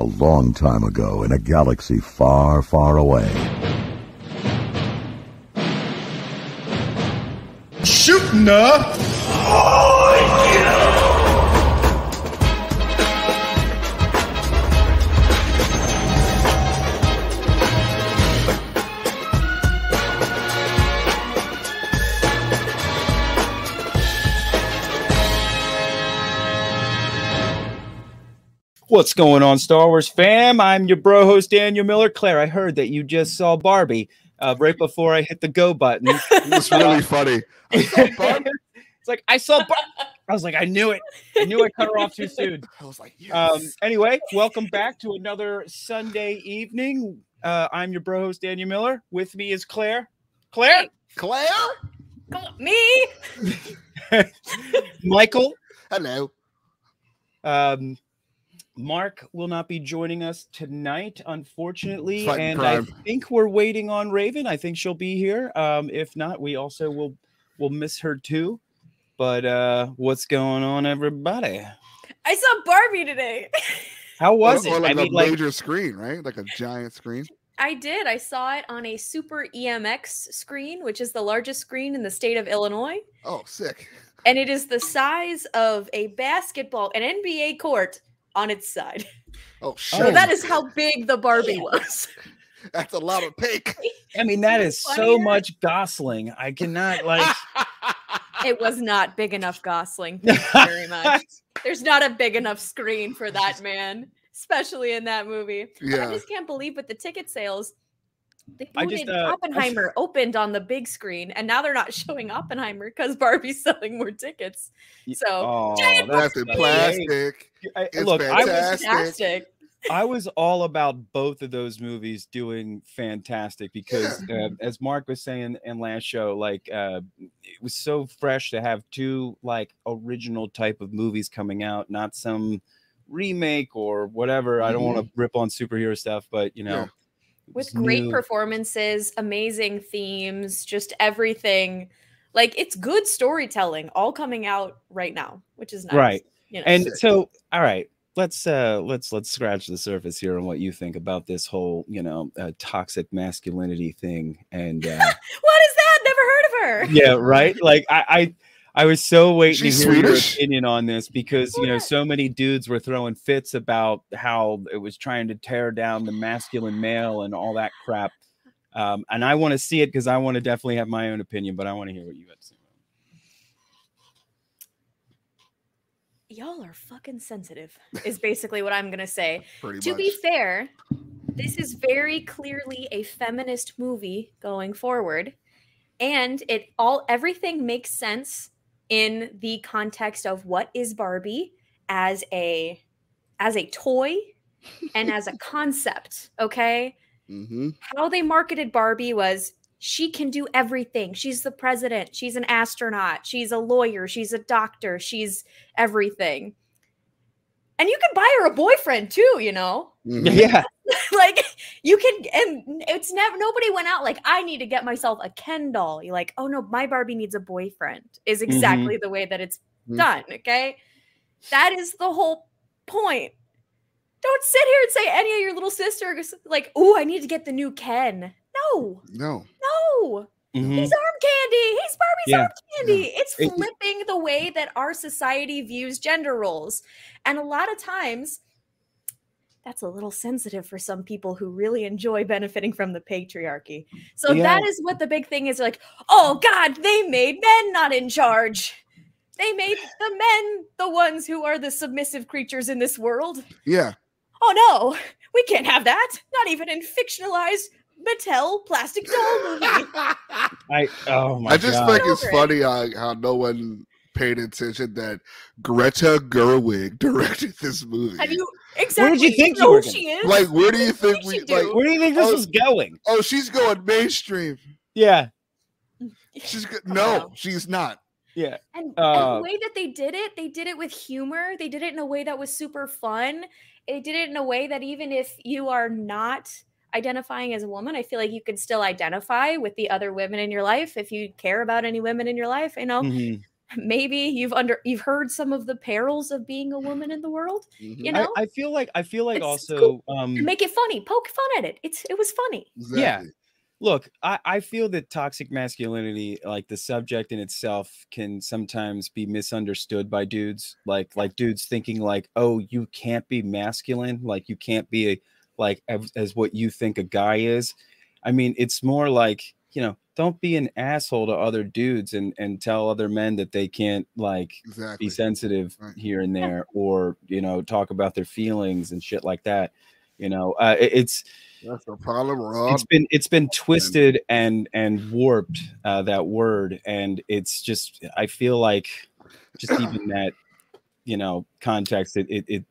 A long time ago in a galaxy far, far away. Shooting up! What's going on, Star Wars fam? I'm your bro host, Daniel Miller. Claire, I heard that you just saw Barbie right before I hit the go button. It's really funny. I saw Barbie. It's like, I saw Barbie. I was like, I knew it. I knew I cut her off too soon. I was like, yes. Anyway, welcome back to another Sunday evening. I'm your bro host, Daniel Miller. With me is Claire. Claire? Claire? Me? Michael? Hello. Mark will not be joining us tonight, unfortunately, Fighting and crime. I think we're waiting on Raven. I think she'll be here. If not, we also will miss her too. But what's going on, everybody? I saw Barbie today. How was Or it? like I mean, a major screen, right? Like a giant screen. I did. I saw it on a Super EMX screen, which is the largest screen in the state of Illinois. Oh, sick. And it is the size of an NBA court on its side. Oh, shit. So that is how big the Barbie was. That's a lot of pink. I mean, that is so much Gosling. I cannot It was not big enough Gosling. Thank you very much. There's not a big enough screen for that man, especially in that movie. Yeah. I just can't believe with the ticket sales. They I wanted just, Oppenheimer opened on the big screen, and now they're not showing Oppenheimer because Barbie's selling more tickets. So giant That's in plastic. Look, fantastic. I was all about both of those movies doing fantastic because, as Mark was saying in last show, like it was so fresh to have two like original type of movies coming out, not some remake or whatever. I don't want to rip on superhero stuff, but you know. Yeah. With great performances, amazing themes, just everything. Like it's good storytelling all coming out right now, which is nice. Right. You know. And so, all right, let's scratch the surface here on what you think about this whole, toxic masculinity thing. And what is that? Never heard of her. Yeah, right. Like I was so waiting She's to hear Swedish? your opinion on this because, so many dudes were throwing fits about how it was trying to tear down the masculine male and all that crap. And I want to see it because I want to definitely have my own opinion, but I want to hear what you have to say. Y'all are fucking sensitive, is basically what I'm going to say. Pretty To much. be fair, this is very clearly a feminist movie going forward. And everything makes sense in the context of what is Barbie as a toy and as a concept, okay? Mm-hmm. How they marketed Barbie was she can do everything. She's the president. She's an astronaut. She's a lawyer. She's a doctor. She's everything. And you can buy her a boyfriend too, Mm-hmm. Yeah. Like you can, and it's never, nobody went out like, I need to get myself a Ken doll. You're like, oh no, my Barbie needs a boyfriend is exactly the way that it's done. Okay. That is the whole point. Don't sit here and say any of your little sisters like, oh, I need to get the new Ken. No. Mhm. He's arm candy. He's Barbie's arm candy. Yeah. It's flipping the way that our society views gender roles. And a lot of times that's a little sensitive for some people who really enjoy benefiting from the patriarchy. So that is what the big thing is, like, oh God, they made men not in charge. They made the men the ones who are the submissive creatures in this world. Yeah. Oh no, we can't have that. Not even in fictionalized Mattel plastic doll movie. I just think it's funny how no one paid attention that Greta Gerwig directed this movie. Have you exactly? Where did you think know you were who she is? Like, where do you think Where do you think this was going? Oh, she's going mainstream. Yeah. She's no, she's not. Yeah. And the way that they did it with humor. They did it in a way that was super fun. They did it in a way that even if you are not identifying as a woman, I feel like you can still identify with the other women in your life if you care about any women in your life. maybe you've heard some of the perils of being a woman in the world. You know, I feel like It's also cool. Make it funny, poke fun at it. It was funny. Exactly. yeah. Look, I feel that toxic masculinity, like the subject in itself, can sometimes be misunderstood by dudes. Like dudes thinking like, oh, you can't be masculine, like you can't be as what you think a guy is. I mean, it's more like, you know, don't be an asshole to other dudes and tell other men that they can't like Exactly. be sensitive here and there, or, you know, talk about their feelings and shit like that. You know, it's That's the problem, Rob. it's been twisted and warped, that word, and it's just, I feel like just even that, you know, context, it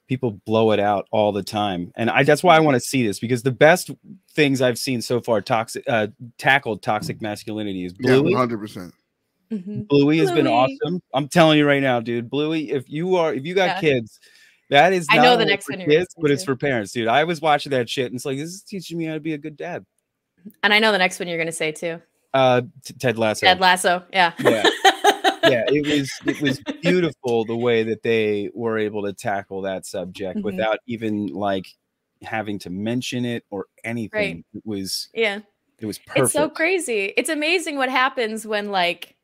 people blow it out all the time, and that's why I want to see this, because the best things I've seen so far tackled toxic masculinity is Bluey. 100%. Bluey has been awesome. I'm telling you right now, dude. Bluey, if you got kids. That is, I know the next one for kids, but it's for parents, dude. I was watching that shit, and it's like, this is teaching me how to be a good dad. And I know the next one you're going to say too. Ted Lasso. Ted Lasso, yeah. Yeah. It was beautiful the way that they were able to tackle that subject without even like having to mention it or anything. Right. It was perfect. It's so crazy. It's amazing what happens when like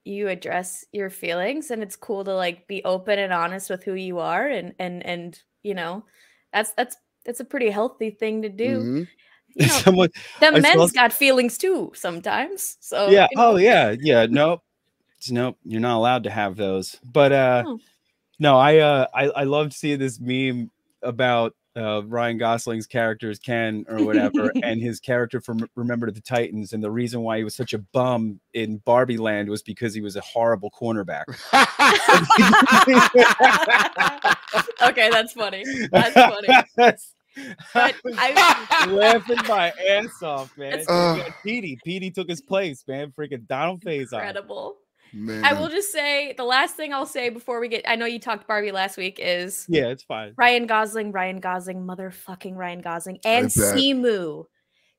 you address your feelings, and it's cool to like be open and honest with who you are, and you know, that's a pretty healthy thing to do. You know, the men's got feelings too sometimes. So yeah, you know. Nope, you're not allowed to have those. But no, I loved seeing this meme about Ryan Gosling's character's Ken or whatever, and his character from Remember the Titans, and the reason why he was such a bum in Barbie Land was because he was a horrible cornerback. Okay, that's funny. That's funny. But I was laughing my ass off, man. Petey took his place, man. Freaking Donald Faison. Incredible. Man. I will just say the last thing I'll say before we get, I know you talked Barbie last week, is it's fine. Ryan Gosling, motherfucking Ryan Gosling, and Simu.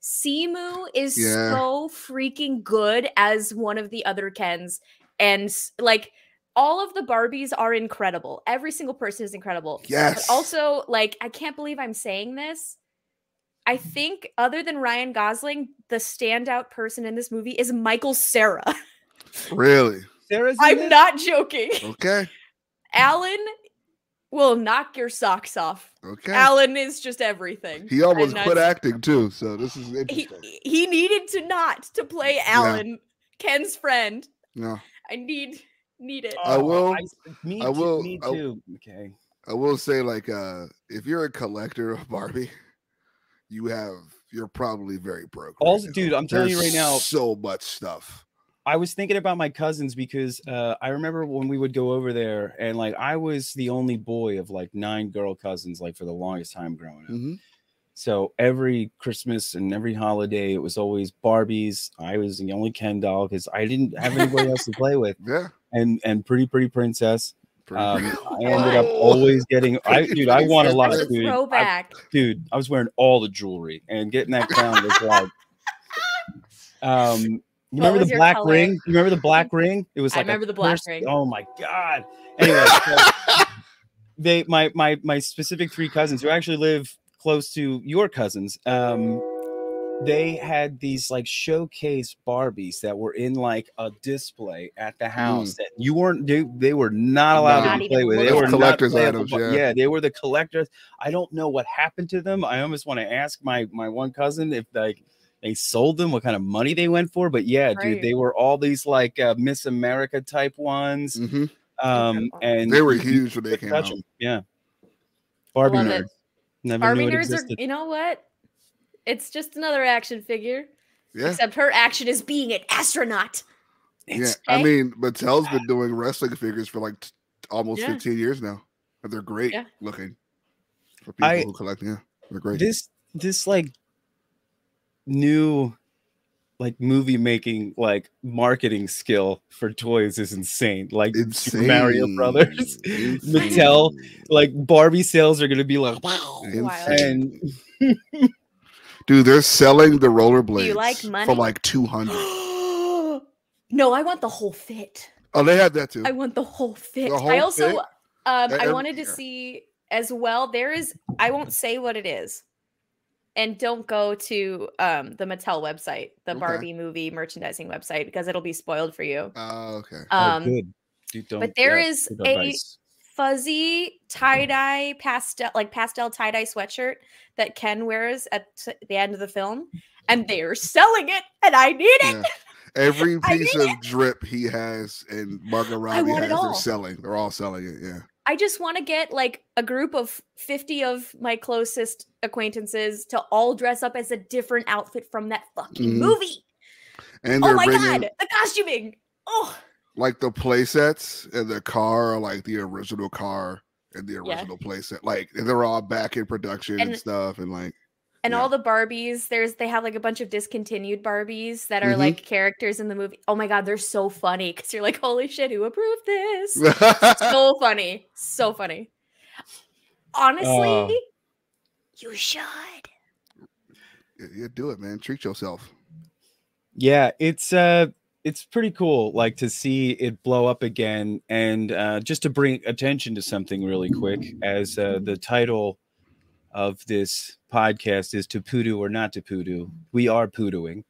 Simu is so freaking good as one of the other Kens, and like all of the Barbies are incredible. Every single person is incredible. Yes. But also, like, I can't believe I'm saying this. I think other than Ryan Gosling, the standout person in this movie is Michael Cera. Really? I'm not joking. Okay. Alan will knock your socks off. Okay. Alan is just everything. He almost quit acting too, so this is interesting. He needed to play Alan, Ken's friend. No. I need it. I will. Me too. Okay. I will say, like, if you're a collector of Barbie, you're probably very broke. Also, dude, I'm telling you right now, so much stuff. I was thinking about my cousins because I remember when we would go over there, and like I was the only boy of like 9 girl cousins, like for the longest time growing up. So every Christmas and every holiday, it was always Barbies. I was the only Ken doll because I didn't have anybody else to play with. Yeah. And Pretty Princess. I ended up always getting. I won a lot, dude. Throwback. Dude, I was wearing all the jewelry, and getting that crown was like. You remember the black ring? You remember the black ring? It was like I remember the black ring. Oh my god! Anyway, so my specific 3 cousins who actually live close to your cousins. They had these like showcase Barbies that were in like a display at the house that you weren't. They were not allowed to play with. They were collector's items. Yeah, they were the collectors. I don't know what happened to them. I almost want to ask my one cousin if like. They sold them, what kind of money they went for, but dude, they were all these like Miss America type ones, and they were huge when they came out. Yeah, Barbie nerds. Barbie nerds are. You know what? It's just another action figure. Yeah. Except her action is being an astronaut. I mean, Mattel's been doing wrestling figures for like almost 15 years now, and they're great looking for people who collect. Yeah, they're great. This like. New like movie making like marketing skill for toys is insane. Like Super Mario Brothers, Mattel, like Barbie sales are gonna be like wow. And dude, they're selling the rollerblades you like money? for like $200. No, I want the whole fit. Oh, they had that too. I want the whole fit. The whole I also, fit? I wanted to see as well. There is, I won't say what it is, and don't go to the Mattel website, the Barbie movie merchandising website, because it'll be spoiled for you. Oh, okay. Good. But there is a fuzzy tie-dye pastel tie-dye sweatshirt that Ken wears at the end of the film, and they're selling it, and I need it. Every piece of drip he has and Margot Robbie has, they're selling. They're all selling it. Yeah. I just want to get like a group of 50 of my closest acquaintances to all dress up as a different outfit from that fucking movie. And oh my God, the costuming. Oh, like the play sets and the car are like the original car and the original play set. Like they're all back in production and stuff. And like, and all the Barbies, they have like a bunch of discontinued Barbies that are like characters in the movie. Oh my God, they're so funny because you're like, holy shit, who approved this? So funny. So funny. Honestly, you should. Yeah, do it, man. Treat yourself. Yeah, it's pretty cool, like to see it blow up again. And just to bring attention to something really quick, as the title of this podcast is "To Poodoo or Not to Poodoo," we are poodooing.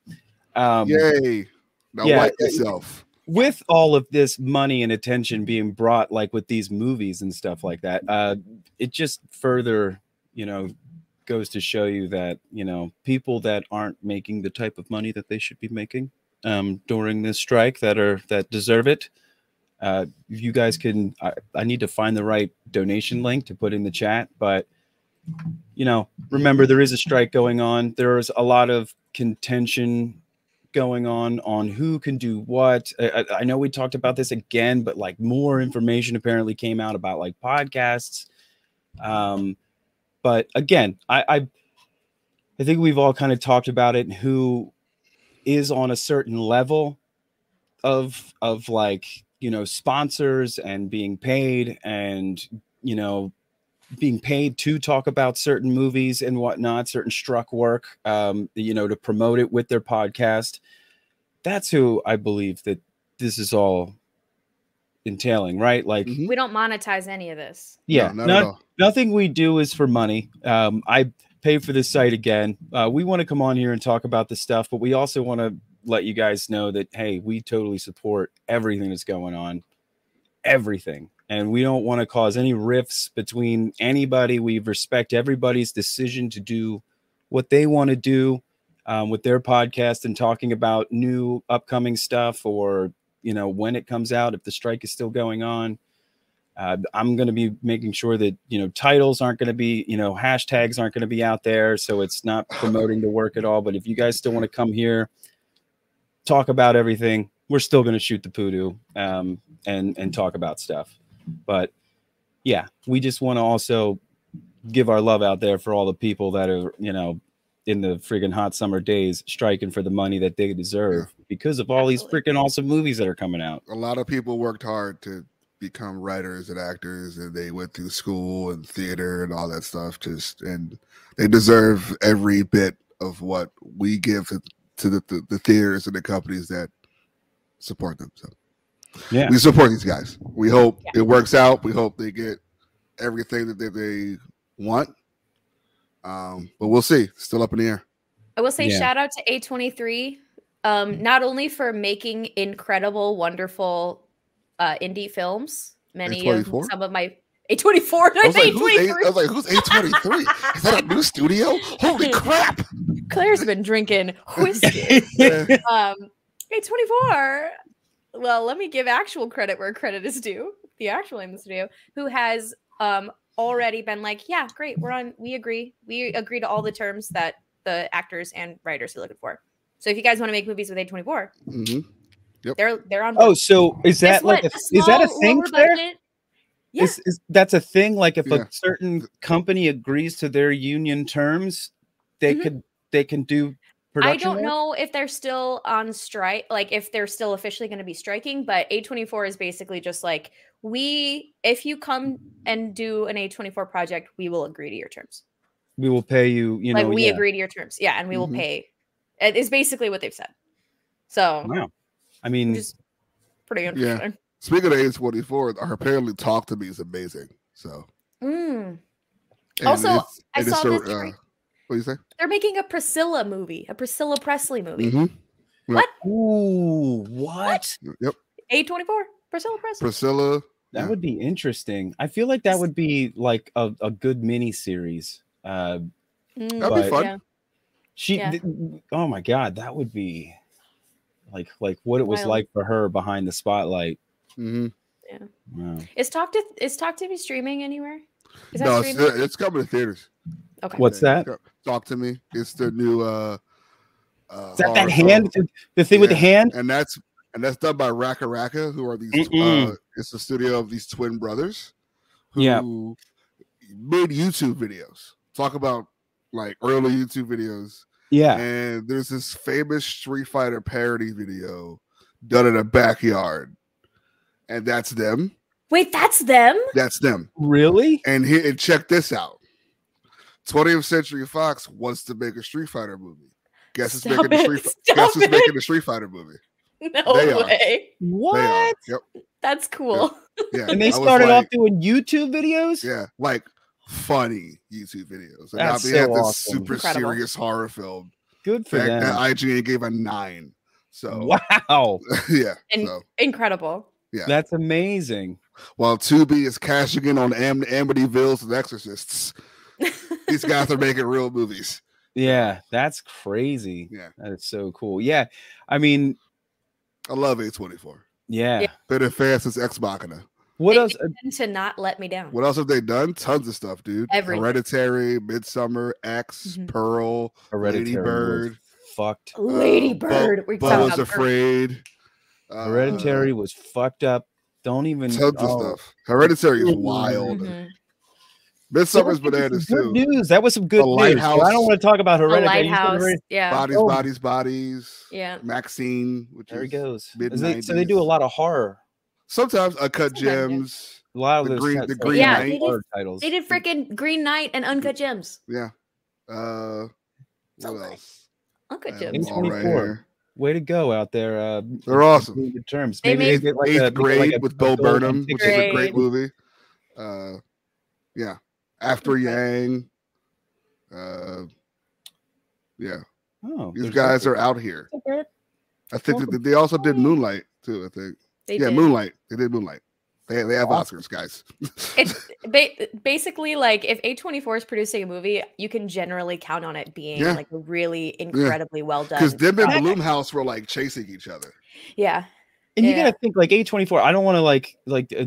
Yay! Now wipe yourself. With all of this money and attention being brought, like with these movies and stuff like that, it just further, goes to show you that, people that aren't making the type of money that they should be making during this strike that deserve it. If you guys can, I need to find the right donation link to put in the chat, but remember there is a strike going on. There's a lot of contention going on who can do what. I know we talked about this again, but like more information apparently came out about like podcasts. But again, I think we've all kind of talked about it. Who is on a certain level of like, sponsors and being paid and, being paid to talk about certain movies and whatnot, certain struck work, to promote it with their podcast. That's who I believe that this is all entailing, right? Like we don't monetize any of this. Yeah, no, nothing we do is for money. I pay for this site again. We want to come on here and talk about this stuff, but we also want to let you guys know that, hey, we totally support everything that's going on, everything. And we don't want to cause any rifts between anybody. We respect everybody's decision to do what they want to do with their podcast and talking about new upcoming stuff, or, when it comes out, if the strike is still going on. I'm going to be making sure that, titles aren't going to be, hashtags aren't going to be out there. So it's not promoting the work at all. But if you guys still want to come here, talk about everything, we're still going to shoot the poodoo and talk about stuff. But yeah, we just want to also give our love out there for all the people that are, in the friggin' hot summer days striking for the money that they deserve because of all these freaking awesome movies that are coming out. A lot of people worked hard to become writers and actors, and they went through school and theater and all that stuff. And they deserve every bit of what we give to the theaters and the companies that support them. So yeah, we support these guys. We hope it works out. We hope they get everything that they want. But we'll see. Still up in the air. I will say shout out to A23, not only for making incredible, wonderful indie films. Some of my A24. I was like, who's A23? Is that a new studio? Holy crap! Claire's been drinking whiskey. A24. Well, let me give actual credit where credit is due. The actual name of the studio, who has already been like, yeah, great, we agree to all the terms that the actors and writers are looking for. So if you guys want to make movies with A24, they're on board. Oh, so is that is that a thing there? Yeah. Is that's a thing? Like if a certain company agrees to their union terms, they can do production. I don't know if they're still on strike, like if they're still officially going to be striking, but A24 is basically just like, if you come and do an A24 project, we will agree to your terms. We will pay you, we agree to your terms. Yeah. And we will pay. It is basically what they've said. So, wow. I mean, which is pretty interesting. Speaking of A24, apparently Talk to Me is amazing. So Also, I it's saw a, this. what do you say? They're making a Priscilla movie, a Priscilla Presley movie. Mm-hmm. What? Ooh, what? Yep. A24, Priscilla Presley. Priscilla. That would be interesting. I feel like that would be like a good mini series. That'd be fun. Yeah. Oh my god, that would be like what it was Wild. like for her behind the spotlight. Mm-hmm. Yeah. Wow. Is Talk to Me streaming anywhere? Is that No, streaming? it's coming to theaters. Okay. What's that? Talk to Me. It's the new Is that hand? The thing with the hand? And that's done by Raka Raka, who are these it's the studio of these twin brothers who made YouTube videos. Talk about like early YouTube videos. Yeah. And there's this famous Street Fighter parody video done in a backyard. And that's them. Wait, that's them? That's them. Really? And check this out. 20th Century Fox wants to make a Street Fighter movie. Guess who's making the Street Fighter movie? No way. What? Yep. That's cool. Yeah. And they started off doing YouTube videos? Yeah, like funny YouTube videos. And That's now they have this awesome. super serious horror film. Good for them. That IGN gave a 9. So wow. Yeah. Incredible. Yeah. That's amazing. While Tubi is cashing in on Amityville's and Exorcists, these guys are making real movies. Yeah, that's crazy. Yeah. That's so cool. Yeah. I mean, I love A24. Yeah. Been a fan since Ex Machina. What else? To not let me down. What else have they done? Tons of stuff, dude. Everything. Hereditary, Midsummer, X, Pearl, Hereditary Lady Bird. Fucked. Lady Bird. Bubba's Afraid. Hereditary was fucked up. Don't even. Tons of stuff. Hereditary is wild. Midsummer's bananas too. Good news. That was some good news. Lighthouse. I don't want to talk about Hereditary. Lighthouse. Yeah. Bodies. Yeah. Maxine. Which there he goes. Mid-90s. So they do a lot of horror. Sometimes Uncut Gems. A lot of the those Green Knight titles. They did freaking Green Knight and Uncut Gems. Yeah. What else? Uncut Gems. Right, way to go out there. They're awesome. The terms. Maybe they get like Eighth Grade with Bo Burnham, which is a great movie. Yeah. After Yang. Yeah. Oh, these guys are out here. I think that they also did Moonlight too. I think. They did. Moonlight. They did Moonlight. They have Oscars, guys. It's basically like if A24 is producing a movie, you can generally count on it being like really incredibly well done. Because them and Blumhouse were like chasing each other. Yeah. And you gotta think like A24. I don't want to like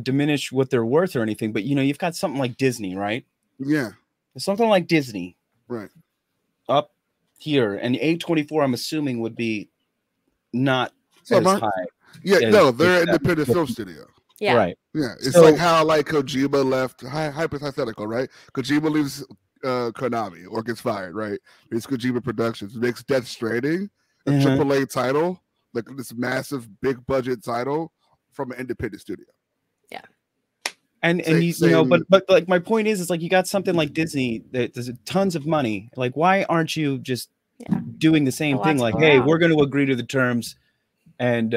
diminish what they're worth or anything, but you've got something like Disney, right? Yeah. Something like Disney, right? Up here, and A24, I'm assuming would be not as high. Yeah, no, they're an independent film studio. Yeah. Right. Yeah. It's like how like Kojima left, hypothetical, right? Kojima leaves Konami or gets fired, right? It's Kojima Productions. It makes Death Stranding a AAA title, like this massive big budget title from an independent studio. Yeah. And but like my point is like you got something like Disney that there's tons of money. Like why aren't you just doing the same thing? Like, hey, we're going to agree to the terms, and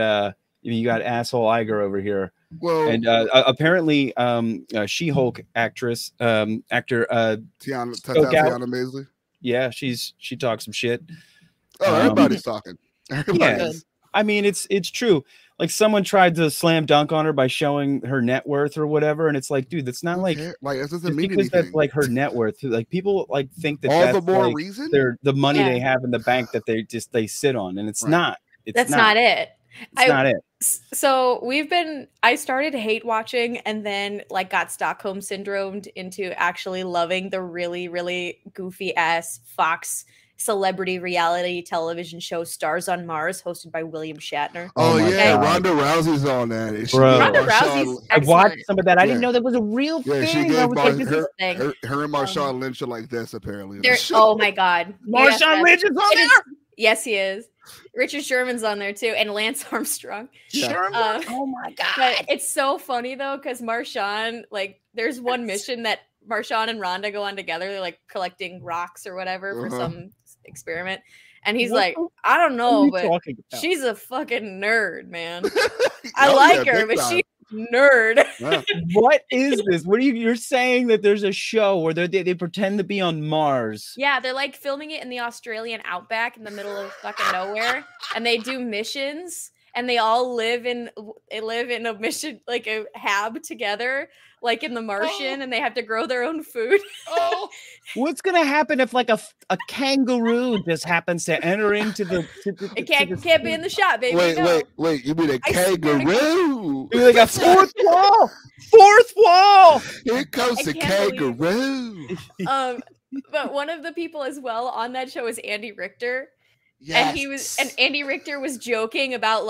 you got asshole Iger over here. Well, and apparently, She-Hulk actor Tatiana Maslany. Yeah, she talks some shit. Oh, everybody's talking. Yeah, I mean it's true. Like someone tried to slam dunk on her by showing her net worth or whatever, and it's like, dude, that's not like that doesn't mean because anything. that's like her net worth. Like people like think that all that's the more like reason the money they have in the bank that they sit on, and it's not. That's not it. It's not it. So I started hate watching and then like got Stockholm syndromed into actually loving the really, really goofy ass Fox celebrity reality television show Stars on Mars hosted by William Shatner. Oh yeah, Ronda Rousey's on that. Ronda Rousey's I watched some of that. I didn't know that was a real thing. She gave her and Marshawn Lynch are like this apparently. Oh my god. Marshawn Lynch is on there? Yes, he is. Richard Sherman's on there too, and Lance Armstrong. Sherman? Oh my god! But it's so funny though, because Marshawn, like, there's one mission that Marshawn and Rhonda go on together. They're like collecting rocks or whatever for some experiment, and he's like, I don't know, but she's a fucking nerd, man. I like her, but nerd. Yeah. What is this? What are you're saying that there's a show where they pretend to be on Mars? Yeah, they're like filming it in the Australian outback in the middle of fucking nowhere, and they do missions, and they all live in a mission, like a hab together, like in The Martian, and they have to grow their own food. Oh, What's gonna happen if like a kangaroo just happens to enter into the? It can't be in the shot, baby. wait! You mean a I swear to God. kangaroo? Like a fourth wall. Fourth wall. Here comes I the can't believe kangaroo. But one of the people as well on that show is Andy Richter. Yes. And Andy Richter was joking about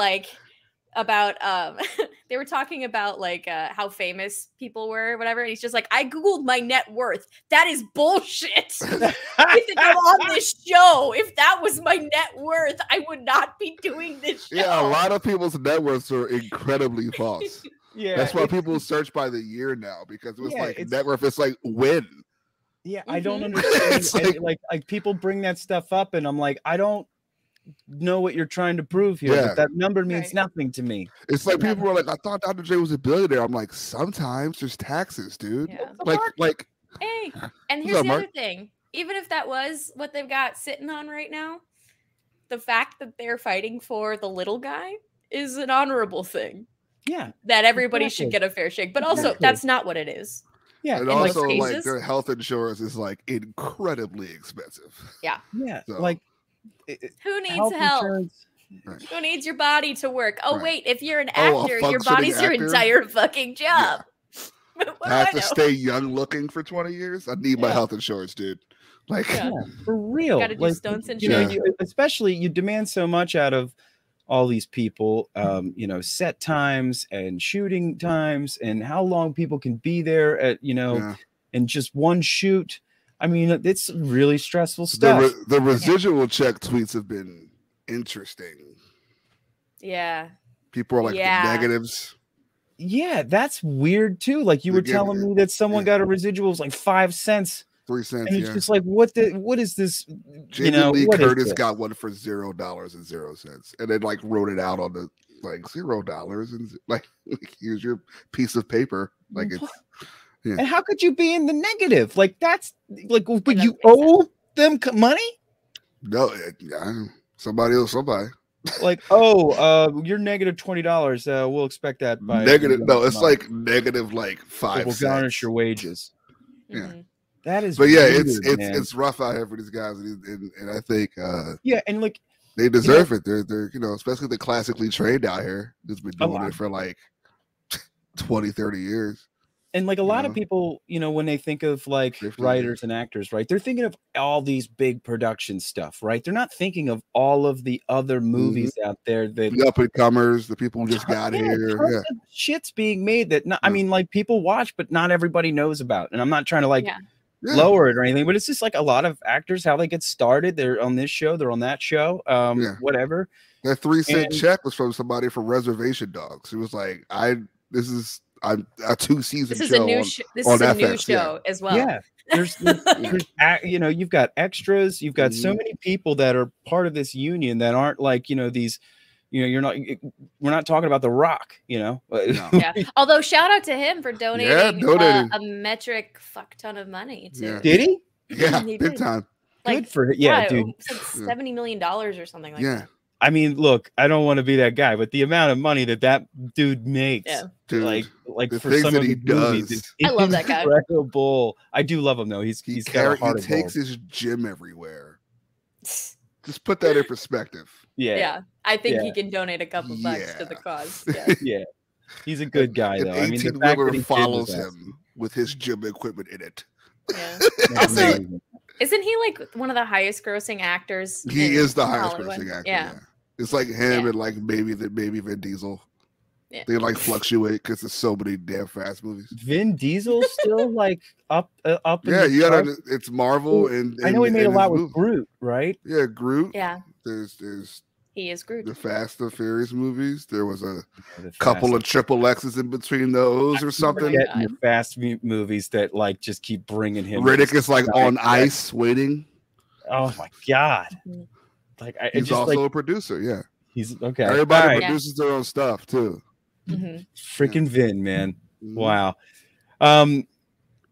they were talking about how famous people were or whatever, and he's just like, I googled my net worth. That is bullshit. I think I'm on this show. If that was my net worth, I would not be doing this show. Yeah, a lot of people's net worths are incredibly false. Yeah, That's why people search by the year now, because it was Yeah, like it's- net worth. It's like win. Yeah, I don't Mhm. understand. It's and, like people bring that stuff up, and I'm like, I don't know what you're trying to prove here. Yeah. But that number means Right. nothing to me. It's like people were like, I thought Dr. J was a billionaire. I'm like, sometimes there's taxes, dude. Yeah. Like Hey, and What's here's up, the Mark? other thing. Even if that was what they've got sitting on right now, the fact that they're fighting for the little guy is an honorable thing Yeah, that everybody Exactly. should get a fair shake. But also, Exactly. that's not what it is. yeah, and in most also like cases- their health insurance is like incredibly expensive. yeah. So- Like Who needs health help? insurance. Who needs your body to work? Oh, Right. wait, if you're an Oh, a actor, your functioning body's your actor? entire fucking job. What do I have I to know? stay young looking for 20 years. I need my Yeah. health insurance, dude. Like Yeah. Yeah, for real. Gotta do Like, stunts and you know, shit. especially you demand so much out of all these people, set times and shooting times and how long people can be there at, yeah. in just one shoot. I mean, it's really stressful the, stuff. the residual check tweets have been interesting. Yeah. People are like Yeah. the negatives. Yeah, that's weird too. Like you They were give telling you- me that someone yeah. got a residual was like 5 cents, 3 cents. and it's Yeah. just like, what is this? Jamie Lee what is Curtis this? got one for $0.00, and then like wrote it out on the like $0 and like here's your piece of paper. Like it's yeah. And how could you be in the negative? Like that's like, but doesn't you make owe them money? no, somebody else, somebody Like, you're negative $20. We'll expect that by negative. No, next it's month. like negative like So 5 we'll cents. garnish your wages. Yeah. Mhm. That is, But yeah, weird, man. it's rough out here for these guys, and I think Yeah, and like, they deserve it. They're especially the classically trained out here who's been Oh, doing it for like 20, 30 years. and like a lot of know? people, when they think of like 50 writers years. and actors, right? They're thinking of all these big production stuff, right? They're not thinking of all of the other movies out there that The up and comers, the people who just got here. tons Yeah. of shit's being made that I Yeah. mean, like people watch, but not everybody knows about. And I'm not trying to like Yeah. Yeah. lower it or anything, but it's just like a lot of actors, how they get started. They're on this show, they're on that show, Yeah. whatever. That 3-cent And- check was from somebody from Reservation Dogs. It was like, I'm a 2-season This is show a new on- this on is a new FX, yeah. show as well. Yeah. There's you've got extras, you've got so Mhm. many people that are part of this union that aren't like, these, we're not talking about The Rock, No. Yeah. Although shout out to him for donating, donating. a metric fuck ton of money to Yeah. Did he? Yeah, He big did. time. Good for dude. It's like $70 million or something like Yeah, that. I mean, look, I don't want to be that guy, but the amount of money that dude makes, Yeah. dude. like the for things some that of he his movies, does. it's I love that guy. incredible. I do love him though. He's he got a heart of takes gold. his gym everywhere. Just put that in perspective. Yeah. I think he Yeah. can donate a couple bucks to the Yeah. cause. Yeah. Yeah, he's a good guy An though. I mean, the 18 fact wheeler that he did follows was him with his gym equipment in it. Yeah. awesome. Also, Amazing. Isn't he like one of the highest grossing actors? He in is the highest Hollywood? grossing actor. Yeah. Yeah. It's like him Yeah. and like maybe Vin Diesel. Yeah. They like fluctuate because there's so many damn fast movies. Vin Diesel still like up in Yeah, the you gotta. charts? It's Marvel and I know he made a and lot his with movie. Groot, right? Yeah, Groot. Yeah. There's He is Groot. the Fast and Furious movies. There was a The couple Fast- of triple X's in between those or something. Yeah. Getting the fast movies that like just keep bringing him. Riddick is like on Right. ice waiting. Oh my god! Mhm. Like I He's just also like a producer. Yeah, he's okay. everybody all right. Yeah. produces their own stuff too. Freaking Vin, man. Mhm. Wow.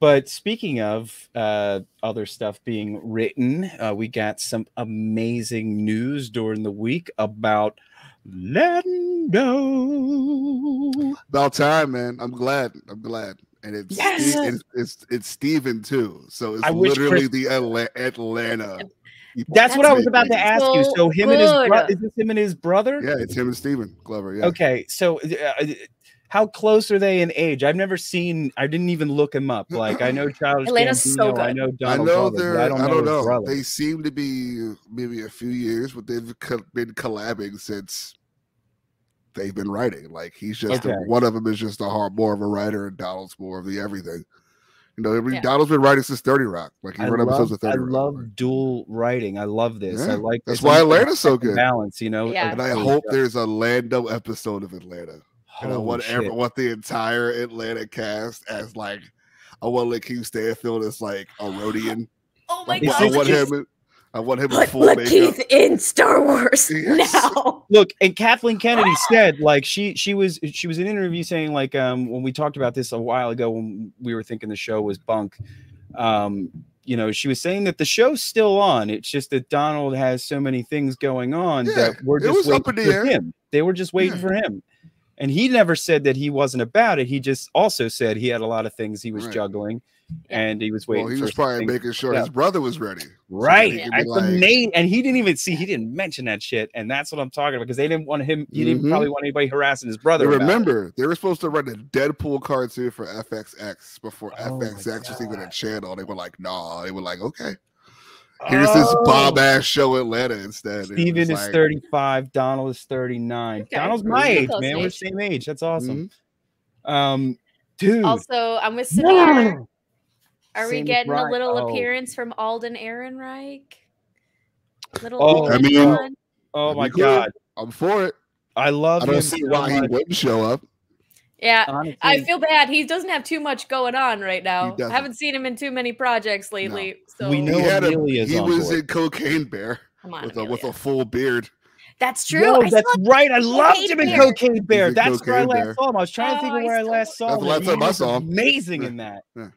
But speaking of other stuff being written, we got some amazing news during the week about Lando. About time, man. I'm glad. And it's Yes! it's Steven too. So it's I wish literally Chris- the Atlanta people. That's what I was Make about to things. ask you. So him and his brother, is this him and his brother? Yeah, it's him and Steven Glover. Yeah. Okay, so how close are they in age? I didn't even look him up. Like, I know Childish Elena's Gambino, so good. I know I Donald know Glover, they're. but I don't know his brother. They seem to be maybe a few years, but they've been collabing since they've been writing. Like he's just one of them is just more of a writer, and Donald's more of the everything. You know, Donald's been writing since 30 Rock. Like he wrote episodes of 30 Rock. I love dual writing. I love this. Yeah, I like that's why Atlanta's so good. Balance, you know. Yeah. And I hope there's a Lando episode of Atlanta. And I want the entire Atlanta cast as like I want Lakeith Stanfield as like a Rodian. Oh my God! I want him in full makeup. Lakeith in Star Wars now. Look, and Kathleen Kennedy said like she was in an interview saying like when we talked about this a while ago when we were thinking the show was bunk. You know, she was saying that the show's still on. It's just that Donald has so many things going on that we're just waiting for him. They were just waiting for him. And he never said that he wasn't about it. He just also said he had a lot of things he was juggling, and he was waiting. Well, he was probably making sure his brother was ready. Right. So and he didn't mention that shit. And that's what I'm talking about because they didn't want him. He didn't probably want anybody harassing his brother. Remember, they were supposed to run a Deadpool cartoon for FXX before FXX was even a channel. They were like, nah. They were like, okay. Here's this bomb-ass show Atlanta instead. Steven is 35. Donald is 39. Okay. Donald's my age, man. We're the same age. That's awesome. Dude. Also, I'm with Samir. Are we getting a little appearance from Alden Ehrenreich? Oh my God. I'm for it. I love him. I don't see why he wouldn't show up. Yeah, honestly, I feel bad. He doesn't have too much going on right now. I haven't seen him in too many projects lately. No. So we know he was in Cocaine Bear with a full beard. That's true. No, that's right. I loved him in Cocaine Bear. That's where I last saw him. I was trying to think of where I last saw him. That's the last time I saw him. Amazing in that. Yeah.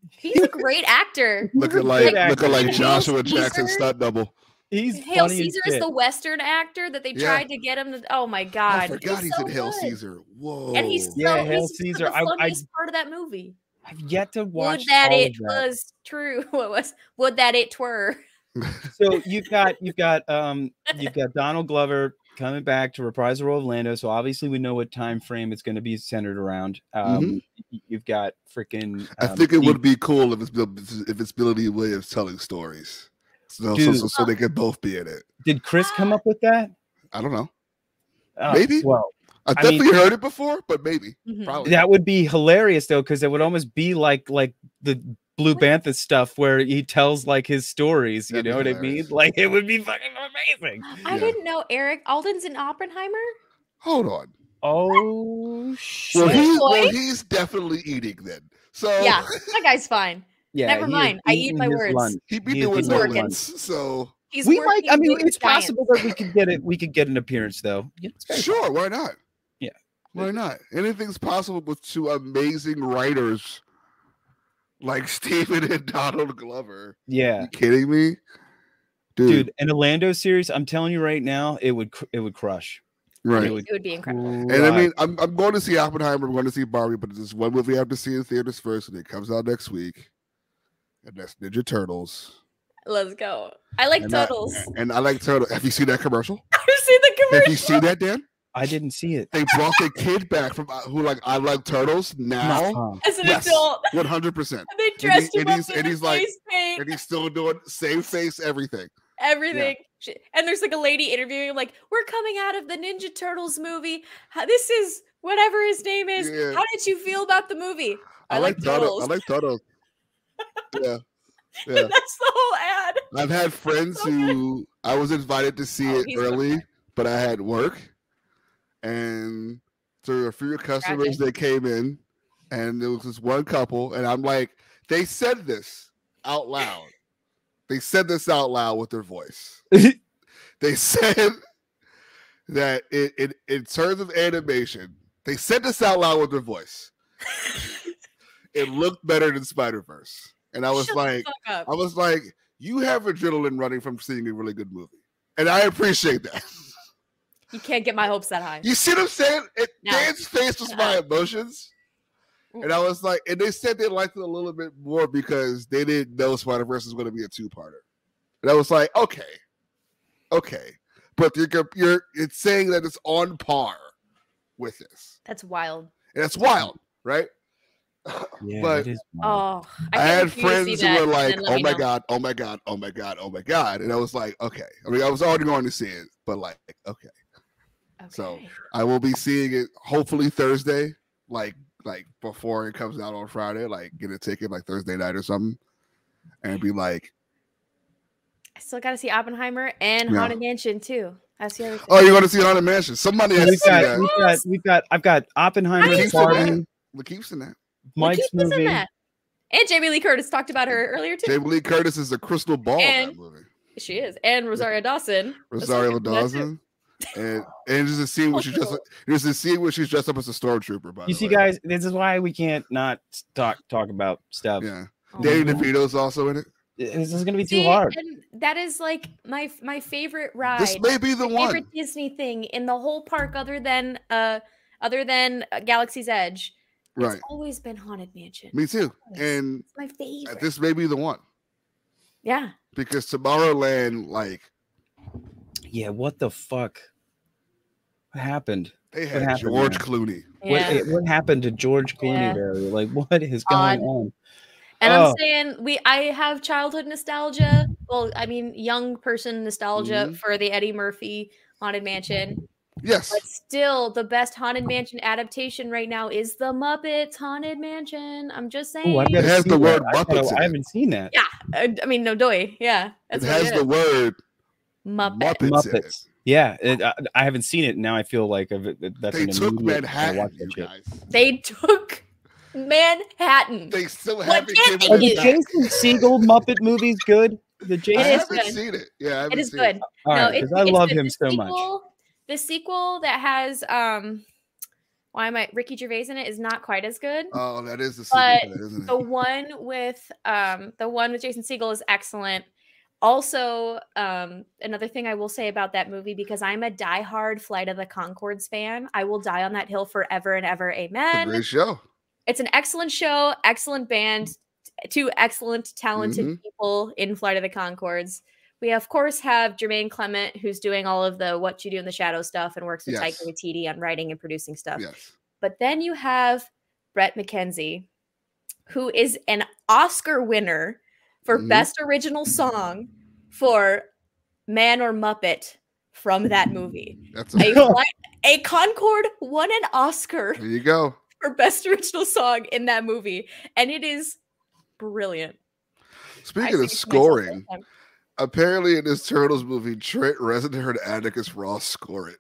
He's a great actor. looking like Joshua Jackson stunt double. He's Hail Caesar is the Western actor that they tried to get him to. Oh my God! I forgot he's in Hail Caesar. Whoa! And he's Hail Caesar. The funniest part of that movie. I've yet to watch. Would that it was true? Would that it were? So you've got Donald Glover coming back to reprise the role of Lando. So obviously we know what time frame it's going to be centered around. You've got freaking. I think it would be cool if it's Billy Dee Williams telling stories. So they could both be in it. Did Chris come up with that? I don't know. Maybe. Well, I definitely heard it before, but maybe. Probably. That would be hilarious though, because it would almost be like the Blue Bantha stuff where he tells like his stories. You know what I mean? Like it would be fucking amazing. I didn't know Eric Alden's in Oppenheimer. Hold on. Oh shit. Well, he's definitely eating then. So yeah, that guy's fine. Yeah, never mind. I eat my words. He'd be doing no lunch, so it's possible that we could get an appearance though. Sure, why not? Yeah, why not? Anything's possible with two amazing writers like Steven and Donald Glover. Yeah, are you kidding me, dude? An Orlando series. I'm telling you right now, it would crush. Right, it would be incredible. And I mean, I'm going to see Oppenheimer. I'm going to see Barbie, but there's one movie I have to see in theaters first, and it comes out next week. And that's Ninja Turtles. Let's go. I like Turtles. And I like Turtles. Have you seen that commercial? I've seen the commercial. Have you seen that, Dan? I didn't see it. They brought the kid back from who like I like Turtles now as an adult. 100%. And they dressed him up in he's face paint. And he's still doing same face, everything. Everything. Yeah. And there's like a lady interviewing him, like, we're coming out of the Ninja Turtles movie. This is whatever his name is. Yeah. How did you feel about the movie? I like Turtles. I like Turtles. Yeah. Yeah. And that's the whole ad. I've had friends who I was invited to see it early, but I had work. And there were a few customers that came in, and there was this one couple, and I'm like, they said this out loud. They said this out loud with their voice. They said that in terms of animation, They said this out loud with their voice. It looked better than Spider-Verse. And I was Shut like, the fuck up. you have adrenaline running from seeing a really good movie. And I appreciate that. You can't get my hopes that high. You see what I'm saying? No. Dan's face was my emotions. And I was like, and they said they liked it a little bit more because they didn't know Spider-Verse was going to be a two-parter. And I was like, okay. But it's saying that it's on par with this. That's wild. And that's wild, right? Yeah, But it is wild. Oh, I can't had wait for you to friends see who that were and like, then let oh me my know. God, oh my God, oh my God, oh my God. And I was like, okay. I mean, I was already going to see it, but like, okay. So Okay. I will be seeing it hopefully Thursday, like before it comes out on Friday, like get a ticket like Thursday night or something, and be like, I still got to see Oppenheimer and Yeah. Haunted Mansion too. That's the other thing. oh, you're going to see Haunted Mansion. Somebody has to see that. I've got Oppenheimer, Lakeith's in Barbie, that. Lakeith's in that. Mike's Lakeith was in movie. that. And Jamie Lee Curtis talked about her earlier too. Jamie Lee Curtis is the crystal ball in And- that movie. She is. And Rosario Dawson. Rosario That's in that too. Dawson. And just to see what she's dressed up as a stormtrooper. By You the see, way. guys, this is why we can't not talk about stuff. Yeah. Oh Danny my God. DeVito's also in it. This is gonna be See, too hard. and that is like my favorite ride. This may be the my one. favorite Disney thing in the whole park, other than Galaxy's Edge. Right. It's always been Haunted Mansion. Me too. Always. And It's my favorite. this may be the one Yeah. because Tomorrowland, like Yeah, what the fuck? What happened? they What had happened, George man? Clooney. Yeah. What happened to George Clooney, Yeah. Barry? Like, what is going Odd. on? And Oh. I'm saying I have childhood nostalgia. Well, I mean, young person nostalgia Mhm. for the Eddie Murphy Haunted Mansion. Yes. But still, the best Haunted Mansion adaptation right now is the Muppets Haunted Mansion. I'm just saying. Oh, I've got It to has see the that. word I thought Muppets in I it. haven't seen that. Yeah. I mean, no doy. Yeah. That's It what has the word Muppet. Muppets in it. Muppets. Yeah, I haven't seen it. Now I feel like that's They an took immediate- I gotta watch Manhattan, that you shit. guys. They took Manhattan. They still What haven't can't given Are they the it do? back. Jason Segel Muppet movies good? The I Jason. It is haven't good. seen it. Yeah, I haven't It is seen good. it. All No, right, because I love good. him so much. The sequel that has Ricky Gervais in it is not quite as good. Oh, that is the sequel But to that, isn't The it? one with Jason Segel is excellent. Also, another thing I will say about that movie, because I'm a diehard Flight of the Conchords fan, I will die on that hill forever and ever. It's a Amen. great show. It's an excellent show, excellent band, two excellent, talented Mhm. people in Flight of the Conchords. We of course have Jermaine Clement, who's doing all of the What You Do in the Shadow stuff and works with Yes. Taika Waititi on writing and producing stuff. Yes. But then you have Brett McKenzie, who is an Oscar winner for Mhm. Best Original Song for Man or Muppet from that movie. That's A Concord won an Oscar there you go. for Best Original Song in that movie, and it is brilliant. I Speaking sing of it to myself scoring, all the time. apparently in this Turtles movie, Trent Reznor heard Atticus Ross score it.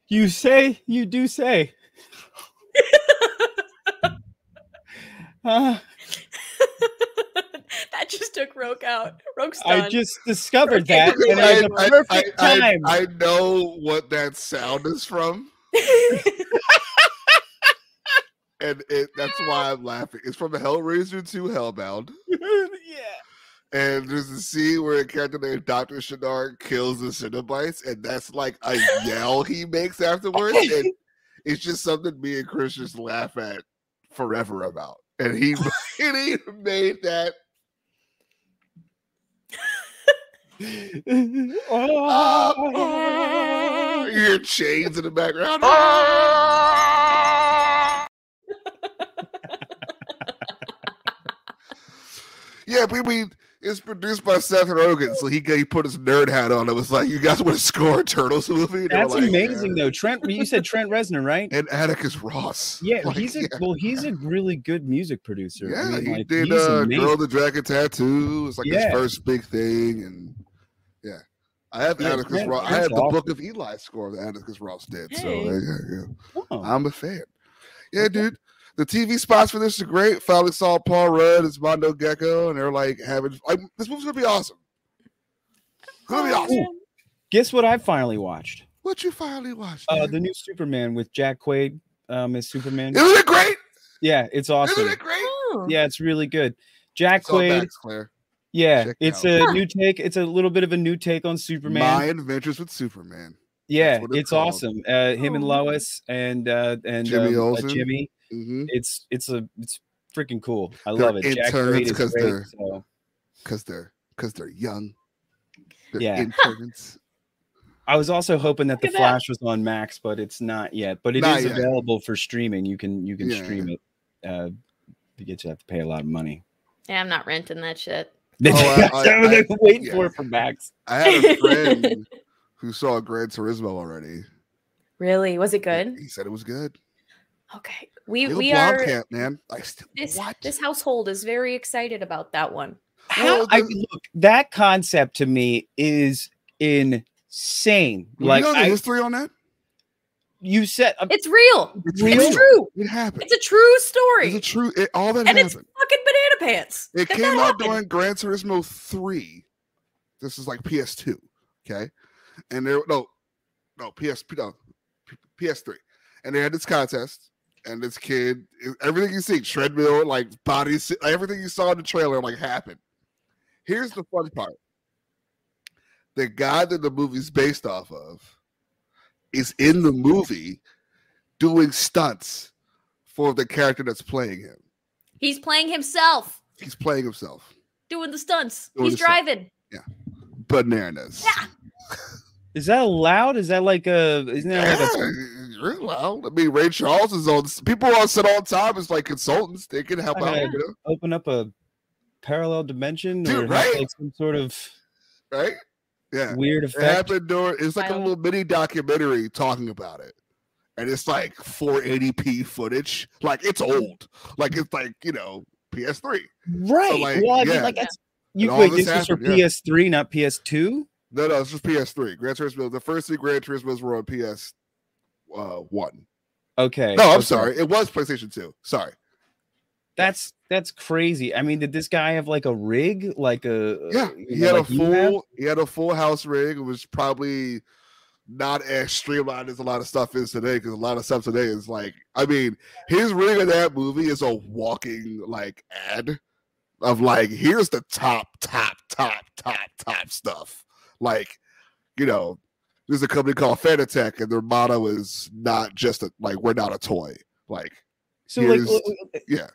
You say, you do say. That just took Roke out. Roke's done. I just discovered Okay. that, and it was a perfect time. I know what that sound is from, and that's why I'm laughing. It's from Hellraiser 2 Hellbound. Yeah. And there's a scene where a character named Dr. Shadar kills the Cenobites, and that's like a yell he makes afterwards. And it's just something me and Chris just laugh at forever about. And he made that. Oh. You hear chains in the background. Yeah, but I mean, it's produced by Seth Rogen, so he put his nerd hat on. It was like, you guys want to score a Turtles movie? And they were That's like, amazing, yeah. though. Trent, you said Trent Reznor, right? And Atticus Ross. Yeah, Like, he's a really good music producer. yeah, I mean, he like, did he's Girl amazing. with the Dragon Tattoo. It's like his Yeah. first big thing, and yeah, I have Yeah, Atticus Trent- Ross. I Trent's have the awesome. Book of Eli score that Atticus Ross did. So Hey. yeah. Oh. I'm a fan. Yeah, dude. The TV spots for this are great. Finally saw Paul Rudd as Mondo Gecko, and they're like having like this movie's gonna be awesome. It's gonna be awesome. man. Guess what I finally watched? What you finally watched? The new Superman with Jack Quaid as Superman. Isn't it great? Yeah, it's awesome. Isn't it great? Oh. Yeah, it's really good. Jack It's all Quaid. Max, Claire. Yeah, Check it's it a new take. It's a little bit of a new take on Superman. My Adventures with Superman. Yeah, what it's it's called. awesome. Him and Oh. Lois and Jimmy Olsen. Jimmy. Mm-hmm. It's freaking cool. I They're love it. Jack interns Quaid is 'cause great. they're- So. Because they're young. They're Yeah. interns. I was also hoping that Look the at that. Flash was on Max, but it's not yet. But it Not is yet. available for streaming. You can Yeah. stream it. You have to pay a lot of money. Yeah, I'm not renting that shit. They're I- waiting yeah. for it for Max. I had a friend who saw Gran Turismo already. Really? Was it good? He said it was good. Okay. Neil We are Blomkamp, man. this household is very excited about that one. Well, Look, that concept to me is insane. Like, Like you know the history on that? you said, It's real. real? It's true. It happened. It's a true story. It's a true. All that and happened. it's fucking banana pants. It that came out happened. during Gran Turismo 3. This is like PS2, okay? And there PS3. And they had this contest, and this kid, everything you see, treadmill, like bodies, everything you saw in the trailer, like happened. Here's the fun part: the guy that the movie's based off of is in the movie doing stunts for the character that's playing him. He's playing himself, He's playing himself. doing the stunts. Doing He's the stunts. driving. Bananas. Yeah. Is that allowed? Is that like isn't that like a Real loud. I mean, Ray Charles is on. People are on set all the time as like consultants. They can help out, Okay. you know? open up a parallel dimension Dude, or have, right? like some sort of Right? Yeah. weird It effect? happened during. It's like a Wild. little mini documentary talking about it, and it's like 480p footage. Like it's old. Like it's like PS3. Right. like, well, I mean, yeah. like that's And you all wait. this This was for happened, yeah. PS3, not PS2. No, it's just PS3. Gran Turismo. The first three Gran Turismos were on PS1. Okay. No, I'm okay. sorry. It was PlayStation 2. Sorry. That's crazy. I mean, did this guy have like a rig? Like a Yeah, you he know, had like you have? he had a full house rig. It was probably not as streamlined as a lot of stuff is today, because a lot of stuff today is like, I mean, his rig in that movie is a walking like ad of like, here's the top stuff. Like, there's a company called Fanatec, and their motto is not just like, we're not a toy. Like, So like, yeah.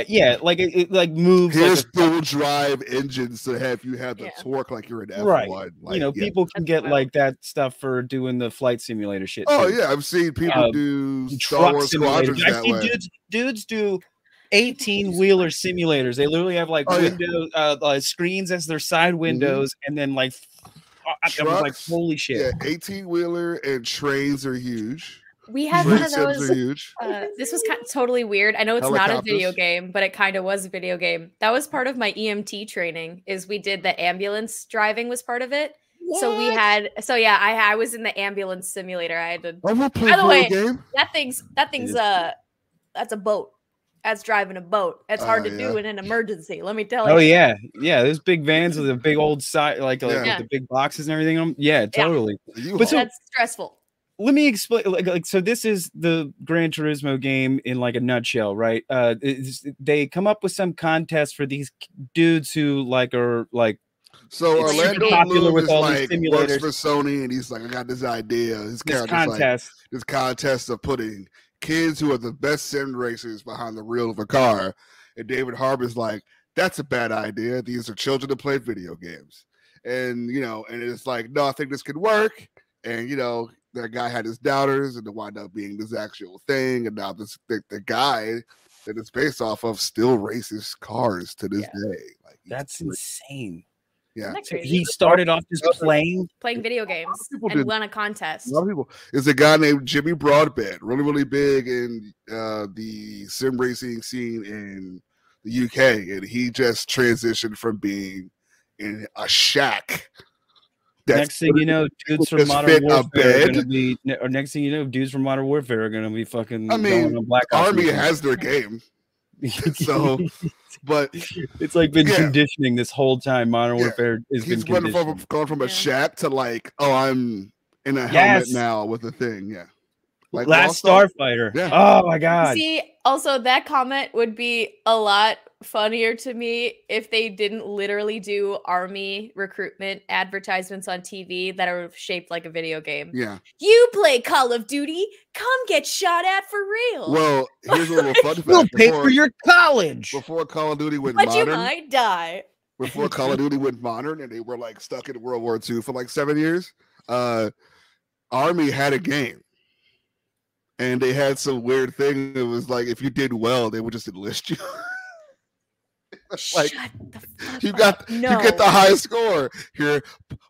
yeah, like it like moves. here's Like dual drive engines to have you have the Yeah. torque like you're in F1. Right. Like, you know, yeah. people can That's get wild. like that stuff for doing the flight simulator shit. Oh too. yeah, I've seen people do Star Truck Wars simulators. Squadrons I've that seen way. dudes do 18-wheeler simulators. They literally have like Oh, yeah. window screens as their side windows, and then like I was like, Trucks, holy shit. Yeah, 18-wheeler and trains are huge. We had Train one of sims those. are huge. This was totally weird. I know it's not a video Helicopters. game, but it kind of was a video game. That was part of my EMT training. Is we did the ambulance driving was part of it. So we had. So yeah, I was in the ambulance simulator. I had to. I will play By the a way, video game. That thing's is. that's a boat. That's driving a boat. It's hard Oh, to yeah. do in an emergency. Let me tell you. Oh yeah, there's big vans with a big old side, like Yeah. with the big boxes and everything on 'em. Yeah, totally. But so- That's stressful. Let me explain. Like, so this is the Gran Turismo game in like a nutshell, right? They come up with some contest for these dudes who like are like so It's Orlando popular Bloom with is all these like works simulators. for Sony, and he's like, I got this idea. His this character's like contest. this contest of putting kids who are the best sim racers behind the wheel of a car. And David Harbour's like, that's a bad idea. These are children that play video games. And, and it's like, no, I think this could work. And, that guy had his doubters, and it wound up being this actual thing. And now the guy that it's based off of still races cars to this day. Like, That's insane. yeah. Isn't that So crazy? he started off just playing. Playing video games people and did. won a contest. A lot of people. There's a guy named Jimmy Broadbent, really, really big in the sim racing scene in the UK, and he just transitioned from being in a shack Next thing you know, dudes from just Modern fit a Warfare are bed. gonna be. Or next thing you know, dudes from Modern Warfare are gonna be fucking. I mean, going on Black Ops Army missions. has their game. So, but it's like been yeah. conditioning this whole time. Modern Yeah. Warfare has been He's going conditioned. from a Yeah. shack to like, oh, I'm in a helmet Yes. now with a thing. Yeah. Like Last Lost Starfighter. Yeah. Oh my god. See, also that comment would be a lot funnier to me if they didn't literally do army recruitment advertisements on TV that are shaped like a video game. Yeah. You play Call of Duty, come get shot at for real. Well, here's a little fun fact. We'll pay for your college. Before Call of Duty went but you modern, might die. before Call of Duty went modern, and they were like stuck in World War II for like 7 years, Army had a game. And they had some weird thing. It was like if you did well, they would just enlist you. Like Shut the fuck you up. you get the high score. Here,